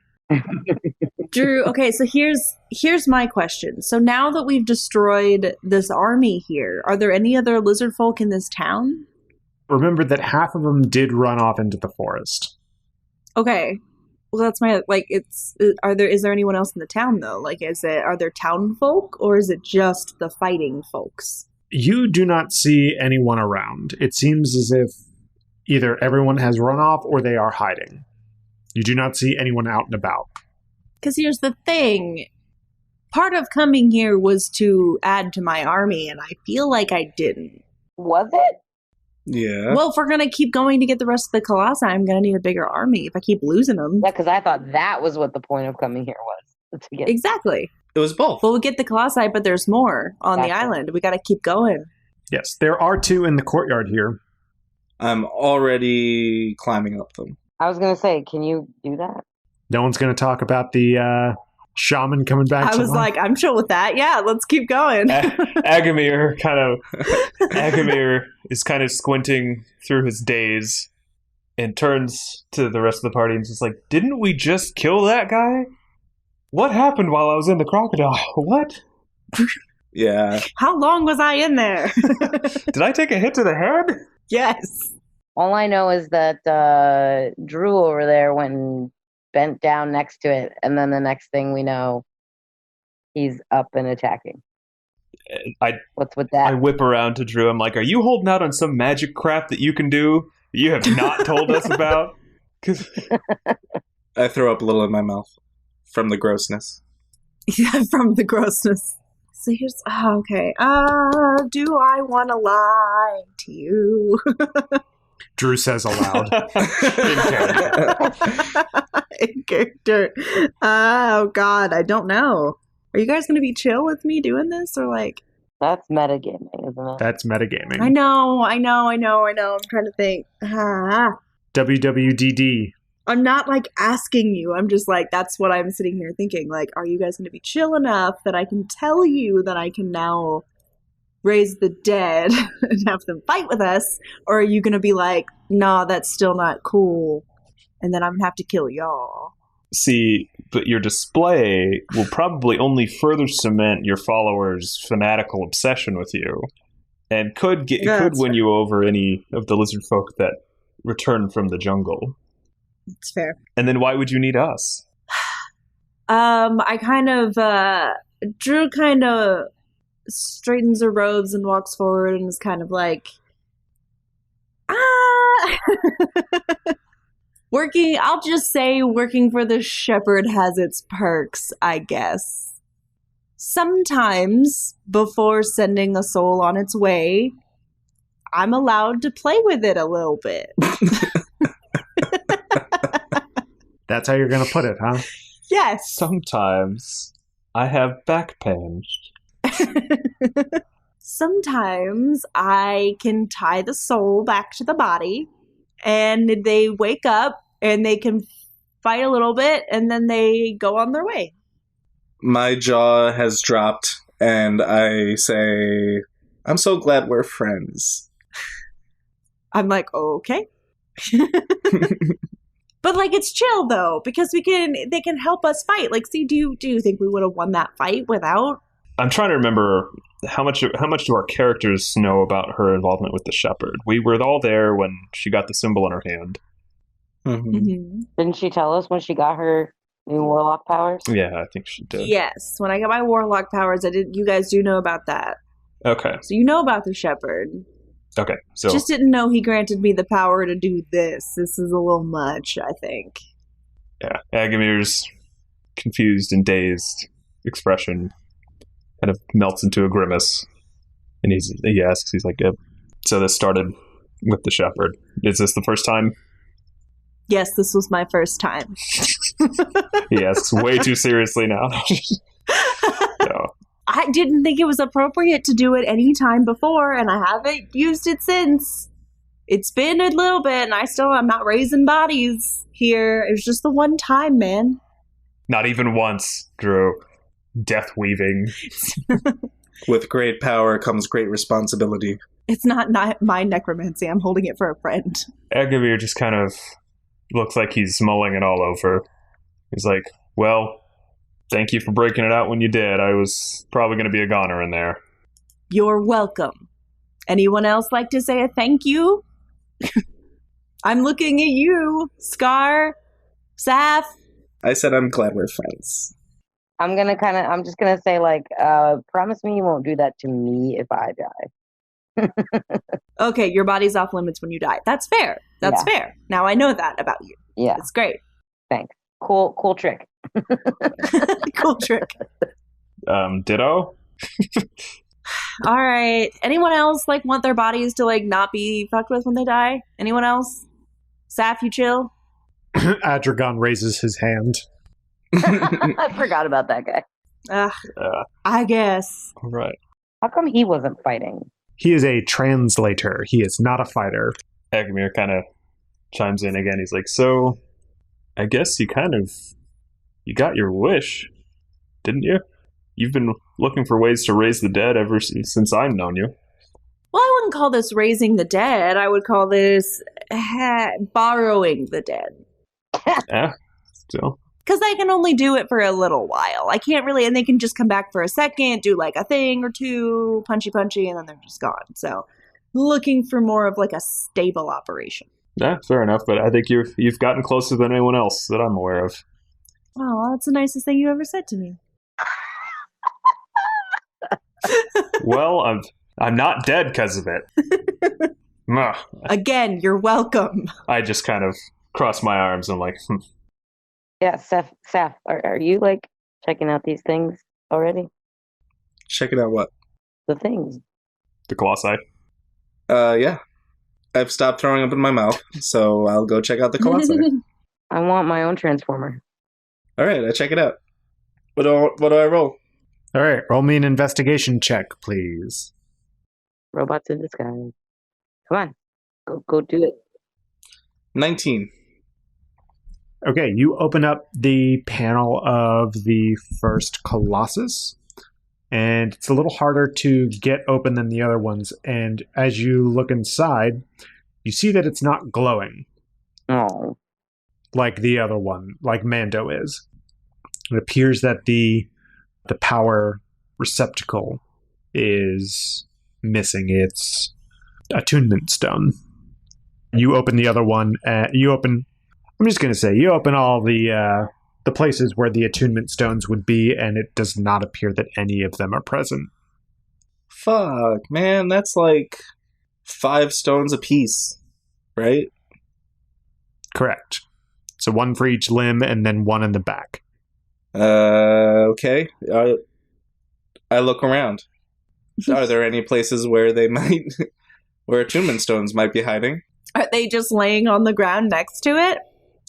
Drew, okay, so here's my question. So now that we've destroyed this army here, are there any other lizard folk in this town? Remember that half of them did run off into the forest. Okay. Well, that's my, like, is there anyone else in the town, though? Like, are there town folk, or is it just the fighting folks? You do not see anyone around. It seems as if either everyone has run off or they are hiding. You do not see anyone out and about. Because here's the thing. Part of coming here was to add to my army, and I feel like I didn't. Was it? Yeah. Well, if we're going to keep going to get the rest of the Colossi, I'm going to need a bigger army if I keep losing them. Yeah, because I thought that was what the point of coming here was. To get Exactly. It was both. Well, we get the Colossi, but there's more on the Gotcha. island. We got to keep going. Yes, there are two in the courtyard here. I'm already climbing up them. I was going to say, can you do that? No one's going to talk about the shaman coming back I to was life. like, I'm chill with that. Yeah, let's keep going. Agamir is kind of squinting through his daze and turns to the rest of the party and is like, "Didn't we just kill that guy? What happened while I was in the crocodile? What? Yeah. How long was I in there? Did I take a hit to the head?" Yes. All I know is that Drew over there went and bent down next to it, and then the next thing we know, he's up and attacking. I What's with that? whip around to Drew. I'm like, "Are you holding out on some magic crap that you can do you have not told us about? 'Cause I throw up a little in my mouth from the grossness. Yeah, from the grossness. So here's okay. Do I want to lie to you? Drew says aloud. In character. Oh God, I don't know. Are you guys gonna be chill with me doing this, or like? That's metagaming, isn't it? That's metagaming. I know. I'm trying to think. WWDD. I'm not like asking you. I'm just like, that's what I'm sitting here thinking. Like, are you guys going to be chill enough that I can tell you that I can now raise the dead and have them fight with us? Or are you going to be like, nah, that's still not cool, and then I'm going to have to kill y'all? See, but your display will probably only further cement your followers' fanatical obsession with you, and could win you over any of the lizard folk that return from the jungle. It's fair. And then why would you need us? I kind of, Drew kind of straightens her robes and walks forward and is kind of like, I'll just say working for the shepherd has its perks, I guess. Sometimes, before sending a soul on its way, I'm allowed to play with it a little bit. That's how you're going to put it, huh? Yes. Sometimes I have back pain. Sometimes I can tie the soul back to the body, and they wake up and they can fight a little bit, and then they go on their way. My jaw has dropped, and I say, I'm so glad we're friends. I'm like, okay. But like, it's chill though, because they can help us fight. Like, see, do you think we would have won that fight without? I'm trying to remember how much do our characters know about her involvement with the shepherd. We were all there when she got the symbol in her hand. Mm-hmm. Mm-hmm. Didn't she tell us when she got her new warlock powers? Yeah, I think she did. Yes, when I got my warlock powers, I did. You guys do know about that, Okay. so you know about the shepherd. Okay. So Just didn't know he granted me the power to do this. This is a little much, I think. yeah, Agamir's confused and dazed expression kind of melts into a grimace, and he asks, he's like, yep. So this started with the shepherd. Is this the first time? Yes, this was my first time. He asks way too seriously now. No. I didn't think it was appropriate to do it any time before, and I haven't used it since. It's been a little bit, and I'm not raising bodies here. It was just the one time, man. Not even once, Drew. Death weaving. With great power comes great responsibility. It's not my necromancy. I'm holding it for a friend. Agavir just kind of looks like he's mulling it all over. He's like, well, thank you for breaking it out when you did. I was probably going to be a goner in there. You're welcome. Anyone else like to say a thank you? I'm looking at you, Scar, Saf. I said I'm glad we're friends. I'm just gonna say, like, promise me you won't do that to me if I die. Okay, your body's off limits when you die. That's fair. That's fair. Now I know that about you. Yeah, It's great. thanks. Cool trick. Cool trick. Ditto? All right. Anyone else like want their bodies to like not be fucked with when they die? Anyone else? Saf, you chill? Adragon raises his hand. I forgot about that guy. I guess. All right. How come he wasn't fighting? He is a translator. He is not a fighter. Agamir kind of chimes in again. He's like, so, I guess you got your wish, didn't you? You've been looking for ways to raise the dead ever since I've known you. Well, I wouldn't call this raising the dead. I would call this borrowing the dead. Yeah, still. Because I can only do it for a little while. I can't really, and they can just come back for a second, do like a thing or two, punchy, and then they're just gone. So, looking for more of like a stable operation. Yeah, fair enough. But I think you've gotten closer than anyone else that I'm aware of. Oh, that's the nicest thing you ever said to me. Well, I'm not dead because of it. Ah, Again, you're welcome. I just kind of cross my arms and like, Yeah, Saf, are you like checking out these things already? Checking out what? The things. the Colossi. Yeah. I've stopped throwing up in my mouth, so I'll go check out the Colossi. I want my own transformer. All right, I check it out. What do I roll? All right, roll me an investigation check, please. Robots in disguise. Come on, go do it. 19. Okay, you open up the panel of the first Colossus, and it's a little harder to get open than the other ones. And as you look inside, you see that it's not glowing Oh, like the other one, like Mando is. It appears that the power receptacle is missing its attunement stone. You open the other one. You open all the places where the attunement stones would be, and it does not appear that any of them are present. Fuck, man, that's like 5 stones apiece, right? Correct. So one for each limb, and then one in the back. Okay. I look around. Are there any places where where attunement stones might be hiding? Are they just laying on the ground next to it?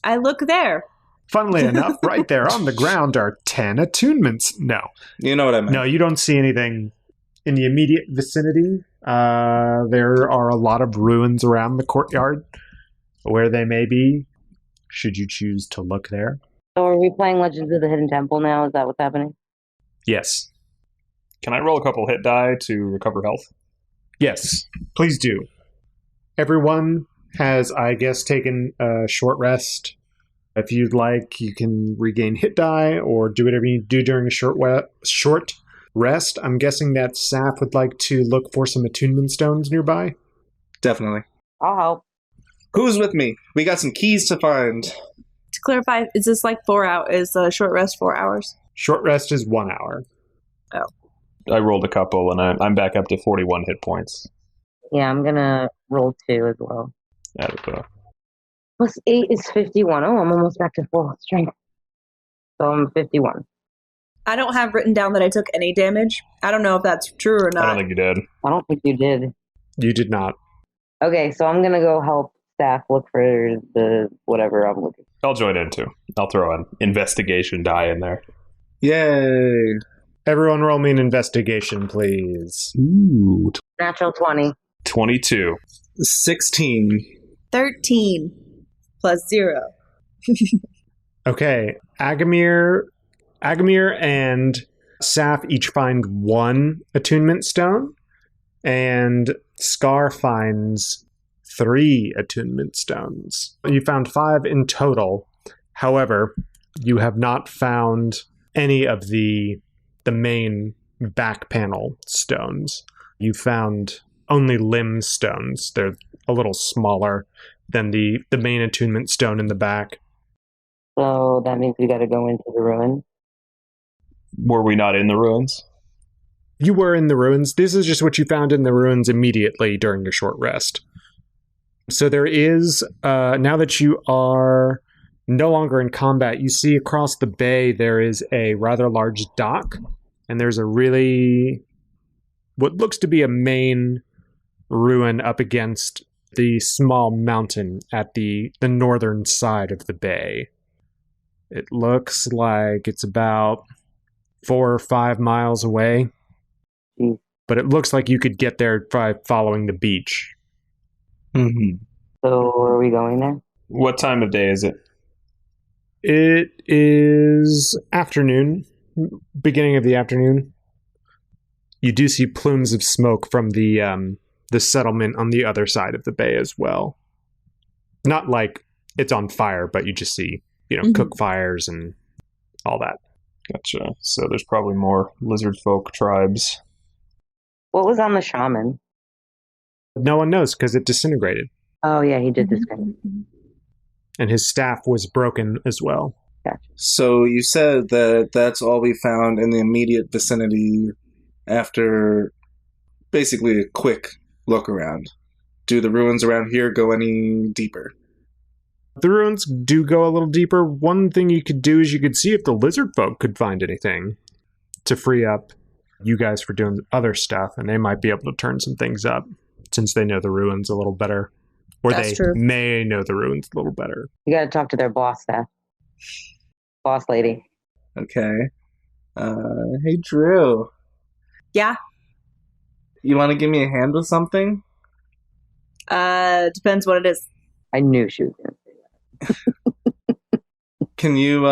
I look there. Funnily enough, right there on the ground are 10 attunements. No. You know what I meant. No, you don't see anything in the immediate vicinity. There are a lot of ruins around the courtyard where they may be, should you choose to look there. so are we playing Legends of the Hidden Temple now? Is that what's happening? Yes. Can I roll a couple hit die to recover health? Yes, please do. Everyone has, I guess, taken a short rest. If you'd like, you can regain hit die or do whatever you do during a short rest. I'm guessing that Saf would like to look for some attunement stones nearby. Definitely. I'll help. Who's with me? We got some keys to find. To clarify, is this like 4 hours? Is a short rest 4 hours? Short rest is 1 hour. I rolled a couple, and I'm back up to 41 hit points. Yeah, I'm gonna roll 2 as well. Out of the Plus 8 is 51. Oh, I'm almost back to full strength. So I'm 51. I don't have written down that I took any damage. I don't know if that's true or I don't not. think you did. I don't think you did. You did not. Okay, so I'm gonna go help staff look for the whatever I'm looking for. I'll join in too. I'll throw an investigation die in there. Yay. Everyone roll me an investigation, please. Ooh, Natural 20. 22. 16. 13 plus 0. Okay, Agamir and Saf each find 1 attunement stone, and Scar finds 3 attunement stones. You found 5 in total. However, you have not found any of the main back panel stones. You found only limb stones. They're a little smaller than the main attunement stone in the back. So that means we gotta go into the ruin. Were we not in the ruins? You were in the ruins. This is just what you found in the ruins immediately during your short rest. So there is, now that you are no longer in combat, you see across the bay there is a rather large dock, and there's what looks to be a main ruin up against the small mountain at the northern side of the bay. It looks like it's about 4 or 5 miles away. Jeez. But it looks like you could get there by following the beach. Mm-hmm. So are we going there? What time of day is it? It is afternoon, beginning of the afternoon. You do see plumes of smoke from the settlement on the other side of the bay as well. Not like it's on fire, but you just see, cook fires and all that. Gotcha. So there's probably more lizard folk tribes. What was on the shaman? No one knows because it disintegrated. Oh yeah, he did this guy. And his staff was broken as well. So you said that that's all we found in the immediate vicinity after basically a quick look around. do the ruins around here go any deeper? The ruins do go a little deeper. One thing you could do is you could see if the lizard folk could find anything to free up you guys for doing other stuff, and they might be able to turn some things up since they know the ruins a little better. Or That's they true. may know the ruins a little better. You got to talk to their boss, Steph. Boss lady. Okay. Hey, Drew. Yeah. You want to give me a hand with something? Depends what it is. I knew she was going to say that. Can you,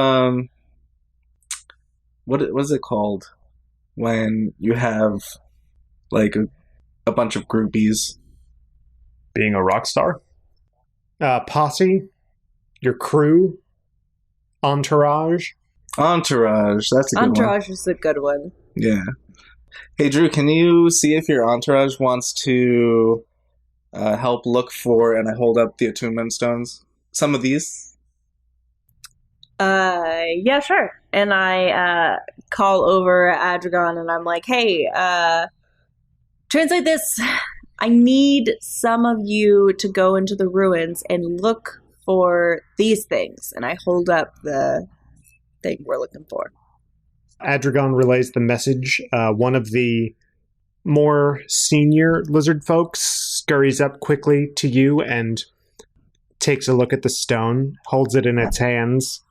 what is it called when you have, like, a bunch of groupies? Being a rock star? Posse, your crew, entourage. Entourage. That's a good one. Entourage is a good one. Yeah. Hey, Drew, can you see if your entourage wants to help look for, and I hold up the attunement stones, some of these? Yeah, sure. And I call over Adragon and I'm like, hey, translate this. I need some of you to go into the ruins and look for these things. And I hold up the thing we're looking for. Adragon relays the message. One of the more senior lizard folks scurries up quickly to you and takes a look at the stone, holds it in its hands,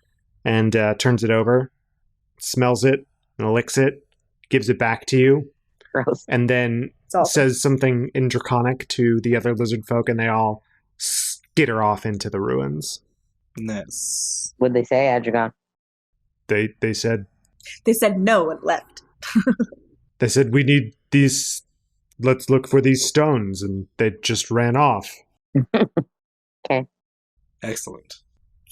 and turns it over, smells it, and licks it, gives it back to you, Gross. and then It's awesome. says something in Draconic to the other lizard folk, and they all skitter off into the ruins. Nice. What'd they say, Adragon? They said, They said no and left. we need these, let's look for these stones, and they just ran off. Excellent.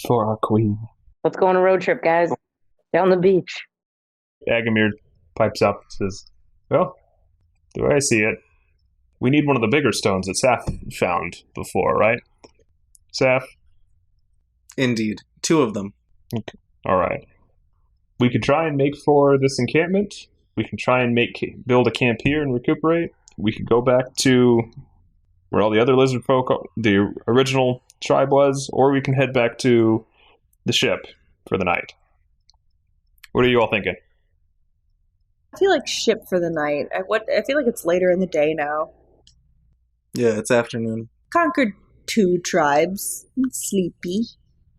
For our queen. Let's go on a road trip, guys. Down the beach. Agamir pipes up and says, well, the way I see it, we need one of the bigger stones that Saf found before, right? Saf? Indeed. 2 of them. All right. We could try and make for this encampment. We can try and build a camp here and recuperate. We could go back to where all the other lizard folk, the original tribe was, or we can head back to the ship for the night. What are you all thinking? I feel like ship for the night. I feel like it's later in the day now. Yeah, it's afternoon. Conquered 2 tribes. I'm sleepy.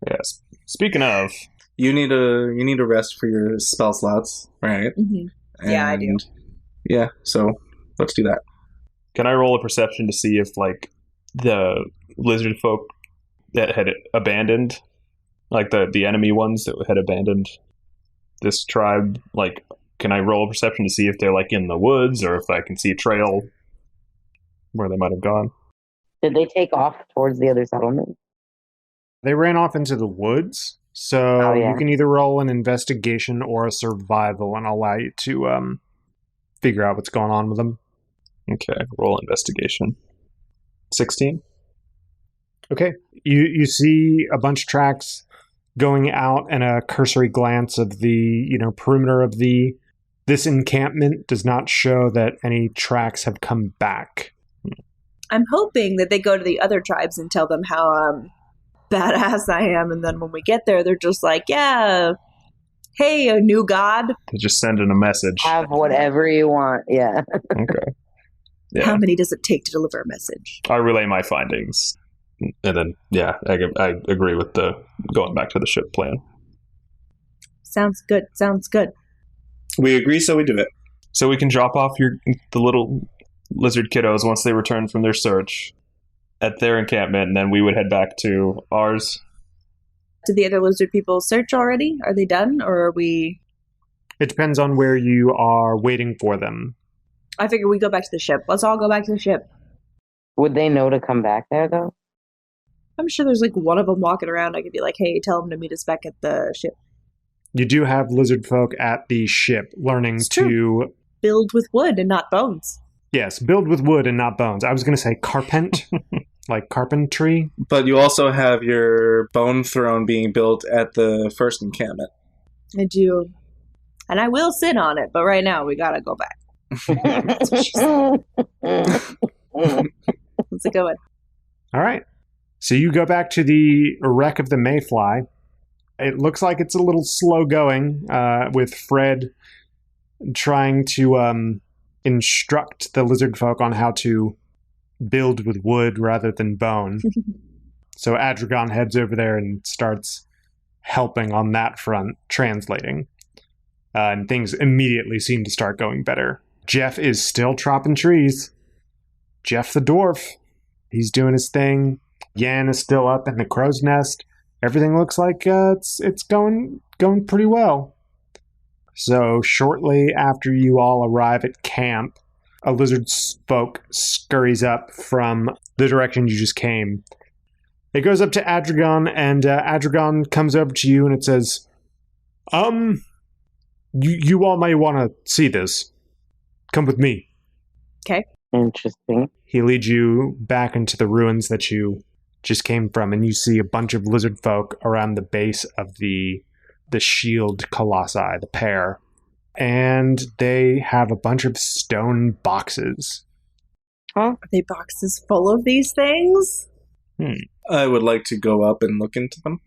Yes. Speaking of, You need a rest for your spell slots, right? Mm-hmm. Yeah, I do. And- Yeah, so let's do that. can I roll a perception to see if, like, the lizard folk that had abandoned, like the enemy ones that had abandoned this tribe, like, can I roll a perception to see if they're, like, in the woods, or if I can see a trail where they might have gone? Did they take off towards the other settlement? They ran off into the woods, so Oh, yeah. you can either roll an investigation or a survival, and I'll allow you to figure out what's going on with them. Okay, roll investigation. 16? Okay. You see a bunch of tracks going out, and a cursory glance of the perimeter of this encampment does not show that any tracks have come back. I'm hoping that they go to the other tribes and tell them how badass I am, and then when we get there, they're just like, yeah, hey, a new god. They just send in a message. Have whatever you want. Yeah. Okay. Yeah. How many does it take to deliver a message? I relay my findings. And then, yeah, I agree with the going back to the ship plan. Sounds good. Sounds good. We agree, so we do it. So we can drop off the little lizard kiddos once they return from their search at their encampment, and then we would head back to ours. Did the other lizard people search already? Are they done, or are we? It depends on where you are waiting for them. I figure we go back to the ship. Let's all go back to the ship. Would they know to come back there, though? I'm sure there's like one of them walking around. I could be like, hey, tell them to meet us back at the ship. You do have lizard folk at the ship learning It's to, true. Build with wood and not bones. yes, build with wood and not bones. I was going to say carpent, like carpentry. But you also have your bone throne being built at the first encampment. I do. And I will sit on it, but right now we gotta go back. Let's go in. All right. So you go back to the wreck of the Mayfly. It looks like it's a little slow going, with Fred trying to instruct the lizard folk on how to build with wood rather than bone. So Adragon heads over there and starts helping on that front, translating. And things immediately seem to start going better. Jeff is still chopping trees. Jeff the dwarf, he's doing his thing. Yan is still up in the crow's nest. Everything looks like it's going pretty well. So shortly after you all arrive at camp, a lizard folk scurries up from the direction you just came. It goes up to Adragon, and Adragon comes over to you, and it says, you all may want to see this. Come with me. Interesting. He leads you back into the ruins that you just came from, and you see a bunch of lizard folk around the base of the shield colossi, the pair. And they have a bunch of stone boxes. Are they boxes full of these things? I would like to go up and look into them.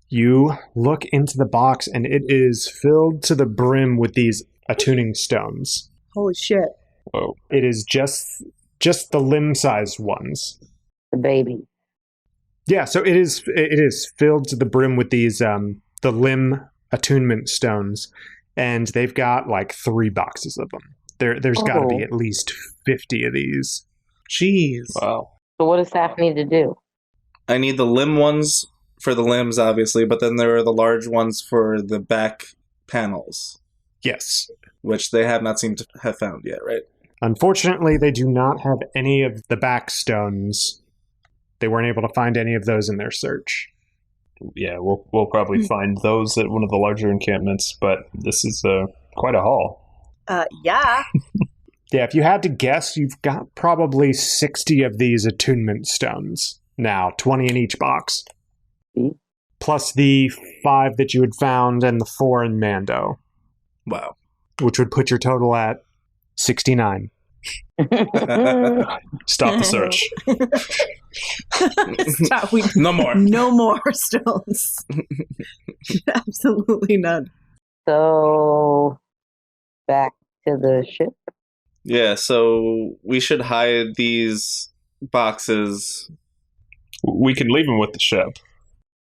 You look into the box, and it is filled to the brim with these attuning stones. Holy shit. Whoa. It is just the limb-sized ones. The baby. Yeah, so it is filled to the brim with these the limb attunement stones, and they've got like 3 boxes of them. There's got to be at least 50 of these. Jeez. Wow. So what does Saf need to do? I need the limb ones for the limbs, obviously, but then there are the large ones for the back panels, Yes. which they have not seemed to have found yet, right? Unfortunately, they do not have any of the back stones. They weren't able to find any of those in their search. Yeah, we'll probably find those at one of the larger encampments, but this is quite a haul. Yeah. Yeah, if you had to guess, you've got probably 60 of these attunement stones now, 20 in each box. Plus the 5 that you had found and the 4 in Mando, Wow. which would put your total at 69. Stop the search. Stop. No more. No more stones. Absolutely none. So, back to the ship. Yeah, so we should hide these boxes. We can leave them with the ship.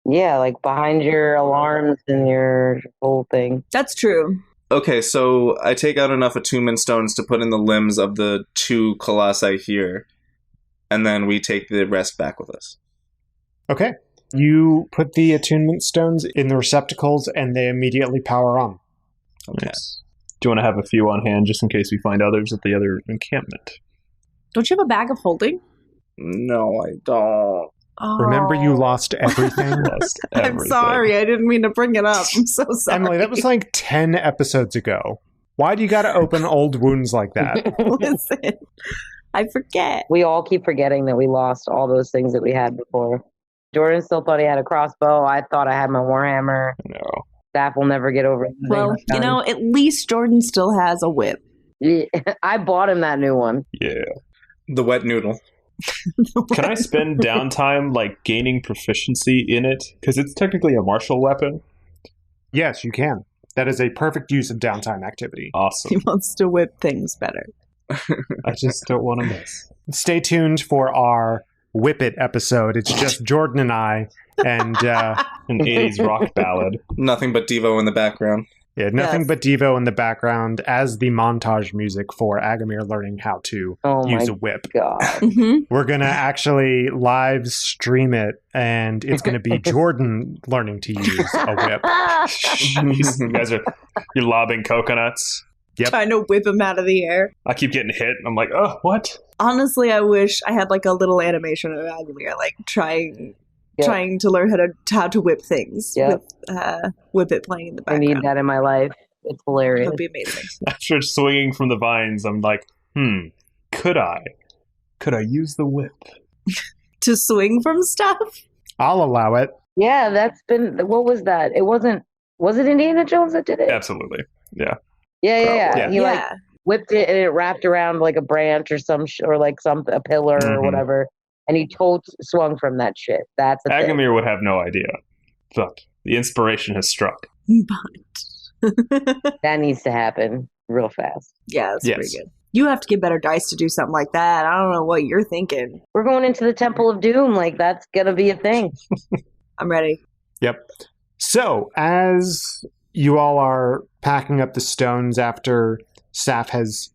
Yeah, like behind your alarms and your whole thing. That's true. Okay, so I take out enough attunement stones to put in the limbs of the 2 colossi here, and then we take the rest back with us. Okay. You put the attunement stones in the receptacles and they immediately power on. Okay. Nice. Do you want to have a few on hand just in case we find others at the other encampment? Don't you have a bag of holding? No, I don't. Oh. Remember you lost everything? Lost I'm everything. sorry. I didn't mean to bring it up. I'm so sorry. Emily, that was like 10 episodes ago. Why do you got to open old wounds like that? Listen, I forget. We all keep forgetting that we lost all those things that we had before. Jordan still thought he had a crossbow. I thought I had my warhammer. No. Staff will never get over it. Well, you know, at least Jordan still has a whip. Yeah, I bought him that new one. Yeah. The wet noodle. Can I spend downtime like gaining proficiency in it? Because it's technically a martial weapon. Yes, you can. That is a perfect use of downtime activity. He Awesome. wants to whip things better. I just don't want to miss. Stay tuned for our Whip It episode. It's just Jordan and I, and An 80s rock ballad. Nothing but Devo in the background. yeah, nothing Yes. but Devo in the background as the montage music for Agamir learning how to Oh use my a whip. god. Mm-hmm. We're going to actually live stream it, and it's going to be Jordan learning to use a whip. Jeez, you guys you're lobbing coconuts. Yep. Trying to whip him out of the air. I keep getting hit. And I'm like, oh, what? Honestly, I wish I had like a little animation of Agamir, like trying to learn how to whip things Yep. with Whip It playing in the I need background. that in my life. It's hilarious. That'd be amazing. After swinging from the vines, I'm like, could I use the whip? To swing from stuff? I'll allow it. Yeah, that's been. What was that? It wasn't. Was it Indiana Jones that did it? Absolutely. Yeah. Yeah. Yeah. He like Yeah. whipped it and it wrapped around like a branch or or like a pillar or Mhm. whatever, And he swung from that shit. That's a thing. Agamir would have no idea. But the inspiration has struck. But That needs to happen real fast. yeah, that's Yes. pretty good. You have to get better dice to do something like that. I don't know what you're thinking. We're going into the Temple of Doom. Like, that's going to be a thing. I'm ready. Yep. So, as you all are packing up the stones after Saf has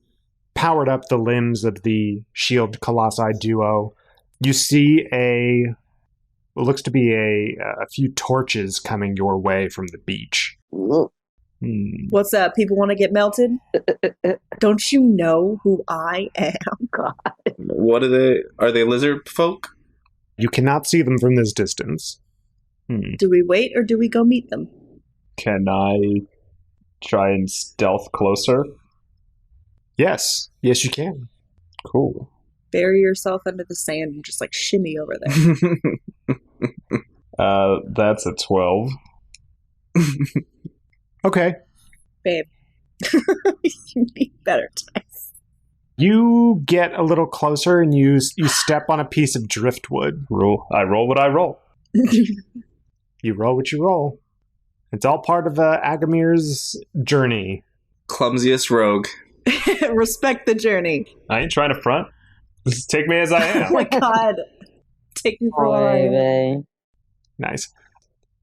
powered up the limbs of the Shield Colossi duo, you see what looks to be a few torches coming your way from the beach. Ugh. What's up? People want to get melted? Don't you know who I am? God. What are they? Are they lizard folk? You cannot see them from this distance. Do we wait or do we go meet them? Can I try and stealth closer? Yes. Yes, you can. Cool. Bury yourself under the sand and just like shimmy over there. That's a 12. Okay. Babe. You need better dice. You get a little closer and you step on a piece of driftwood. I roll what I roll. You roll what you roll. It's all part of Agamir's journey. Clumsiest rogue. Respect the journey. I ain't trying to front. Just take me as I Oh am. my god. Take me for what I am. Baby. Nice.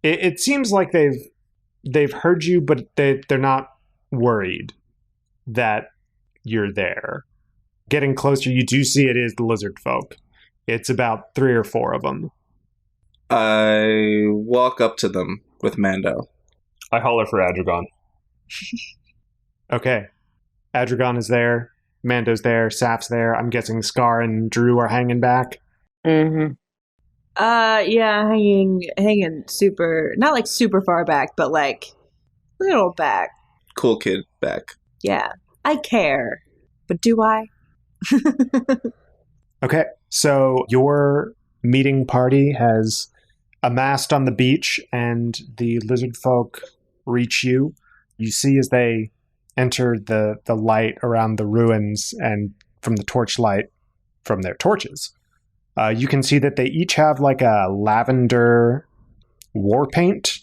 It seems like they've heard you, but they're not worried that you're there. Getting closer, you do see it is the lizard folk. It's about 3 or 4 of them. I walk up to them with Mando. I holler for Adragon. Okay. Adragon is there. Mando's there. Saf's there. I'm guessing Scar and Drew are hanging back. Mm-hmm. Yeah, hanging super, not like super far back, but like a little back. Cool kid back. Yeah, I care, but do I? Okay. So your meeting party has amassed on the beach, and the lizard folk reach you. You see as they enter the light around the ruins and from the torchlight from their torches. You can see that they each have like a lavender war paint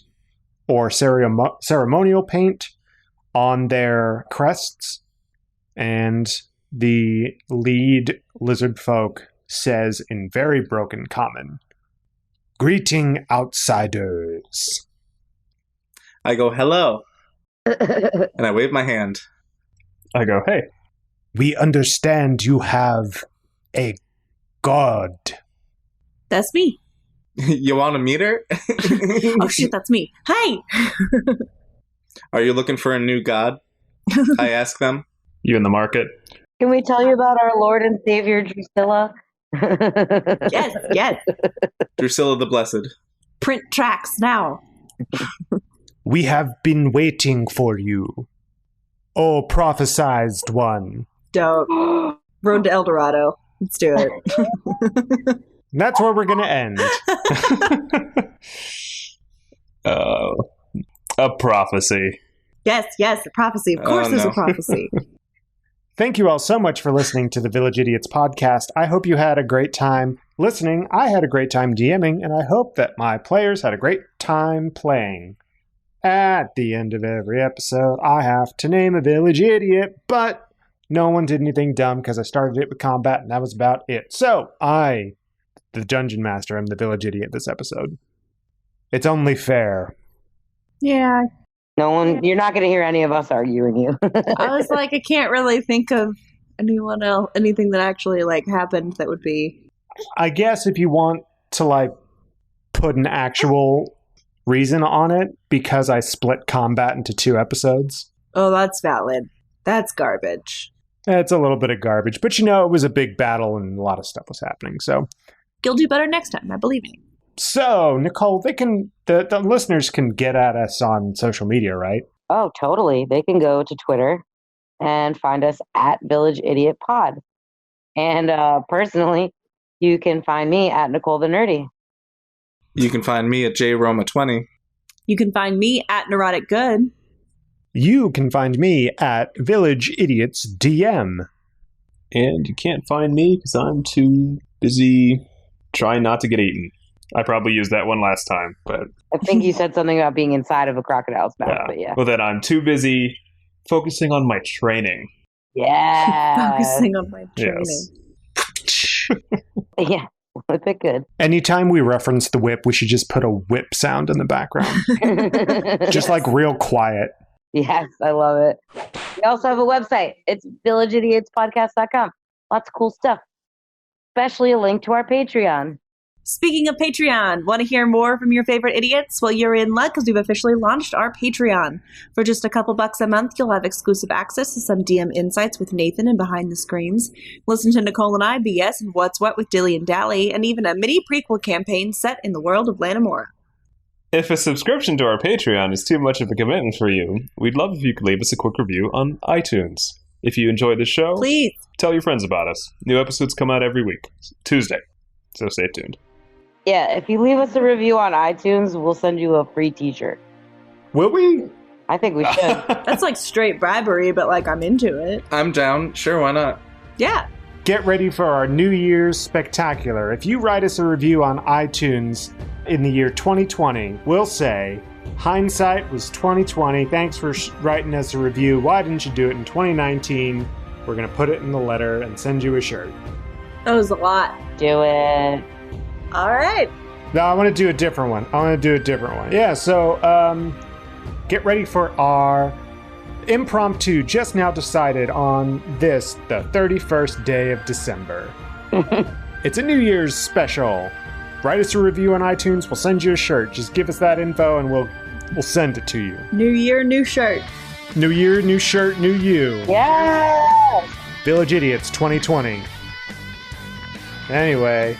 or ceremonial paint on their crests. And the lead lizard folk says in very broken common, "Greeting outsiders." I go, hello, and I wave my hand. I go, hey. "We understand you have a god." That's me. You want to meet her? Oh shit, that's me. Hi. Are you looking for a new god? I ask them. You in the market? Can we tell you about our Lord and Savior, Drusilla? Yes, yes. Drusilla the Blessed. Print tracks now. "We have been waiting for you, O prophesized one." Dope. Road to El Dorado. Let's do it. That's where we're going to end. A prophecy. Yes, yes, a prophecy. Of course, there's no. a prophecy. Thank you all so much for listening to the Village Idiots podcast. I hope you had a great time listening. I had a great time DMing, and I hope that my players had a great time playing. At the end of every episode, I have to name a village idiot, but no one did anything dumb because I started it with combat, and that was about it. So, I, the Dungeon Master, am the village idiot this episode. It's only fair. Yeah, No one, you're not going to hear any of us arguing you. I was like, I can't really think of anyone else, anything that actually like happened that would be. I guess if you want to, like, put an actual reason on it, because I split combat into 2 episodes. Oh, that's valid. That's garbage. It's a little bit of garbage, but you know, it was a big battle and a lot of stuff was happening. So, You'll do better next time. I believe in you. Nicole, the listeners can get at us on social media, right? Oh, totally. They can go to Twitter and find us at Village Idiot Pod. And personally, you can find me at Nicole the Nerdy. You can find me at JRoma20. You can find me at Neurotic Good. You can find me at Village Idiots DM. And you can't find me because I'm too busy Try not to get eaten. I probably used that one last time, but I think you said something about being inside of a crocodile's mouth, yeah. but yeah. Well, then I'm too busy focusing on my training. Yeah. Focusing on my training. Yes. Yeah. Whip it good. Anytime we reference the whip, we should just put a whip sound in the background. Just like real quiet. Yes, I love it. We also have a website. It's villageidiotspodcast.com. Lots of cool stuff. Especially a link to our Patreon. Speaking of Patreon, want to hear more from your favorite idiots? Well, you're in luck because we've officially launched our Patreon. For just a couple bucks a month, you'll have exclusive access to some DM insights with Nathan and Behind the Screens, listen to Nicole and I BS and What's What with Dilly and Dally, and even a mini prequel campaign set in the world of Lanamora. If a subscription to our Patreon is too much of a commitment for you, we'd love if you could leave us a quick review on iTunes. If you enjoy the show, Please. tell your friends about us. New episodes come out every week, Tuesday, so stay tuned. Yeah, if you leave us a review on iTunes, we'll send you a free t-shirt. Will we? I think we should. That's like straight bribery, but like I'm into it. I'm down. Sure, why not? Yeah. Get ready for our New Year's Spectacular. If you write us a review on iTunes in the year 2020, we'll say, hindsight was 2020. Thanks for writing us a review. Why didn't you do it in 2019? We're going to put it in the letter and send you a shirt. That was a lot. Do it. All right. No, I want to do a different one. Yeah, so get ready for our impromptu just now decided on this, the 31st day of December. It's a New Year's special. Write us a review on iTunes. We'll send you a shirt. Just give us that info and we'll send it to you. New year, new shirt. New year, new shirt, new you. Yeah. Village Idiots 2020. Anyway,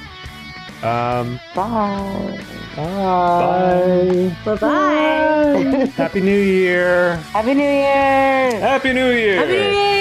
Bye. bye. Bye-bye. Happy New Year. Happy New Year. Happy New Year! Happy New Year!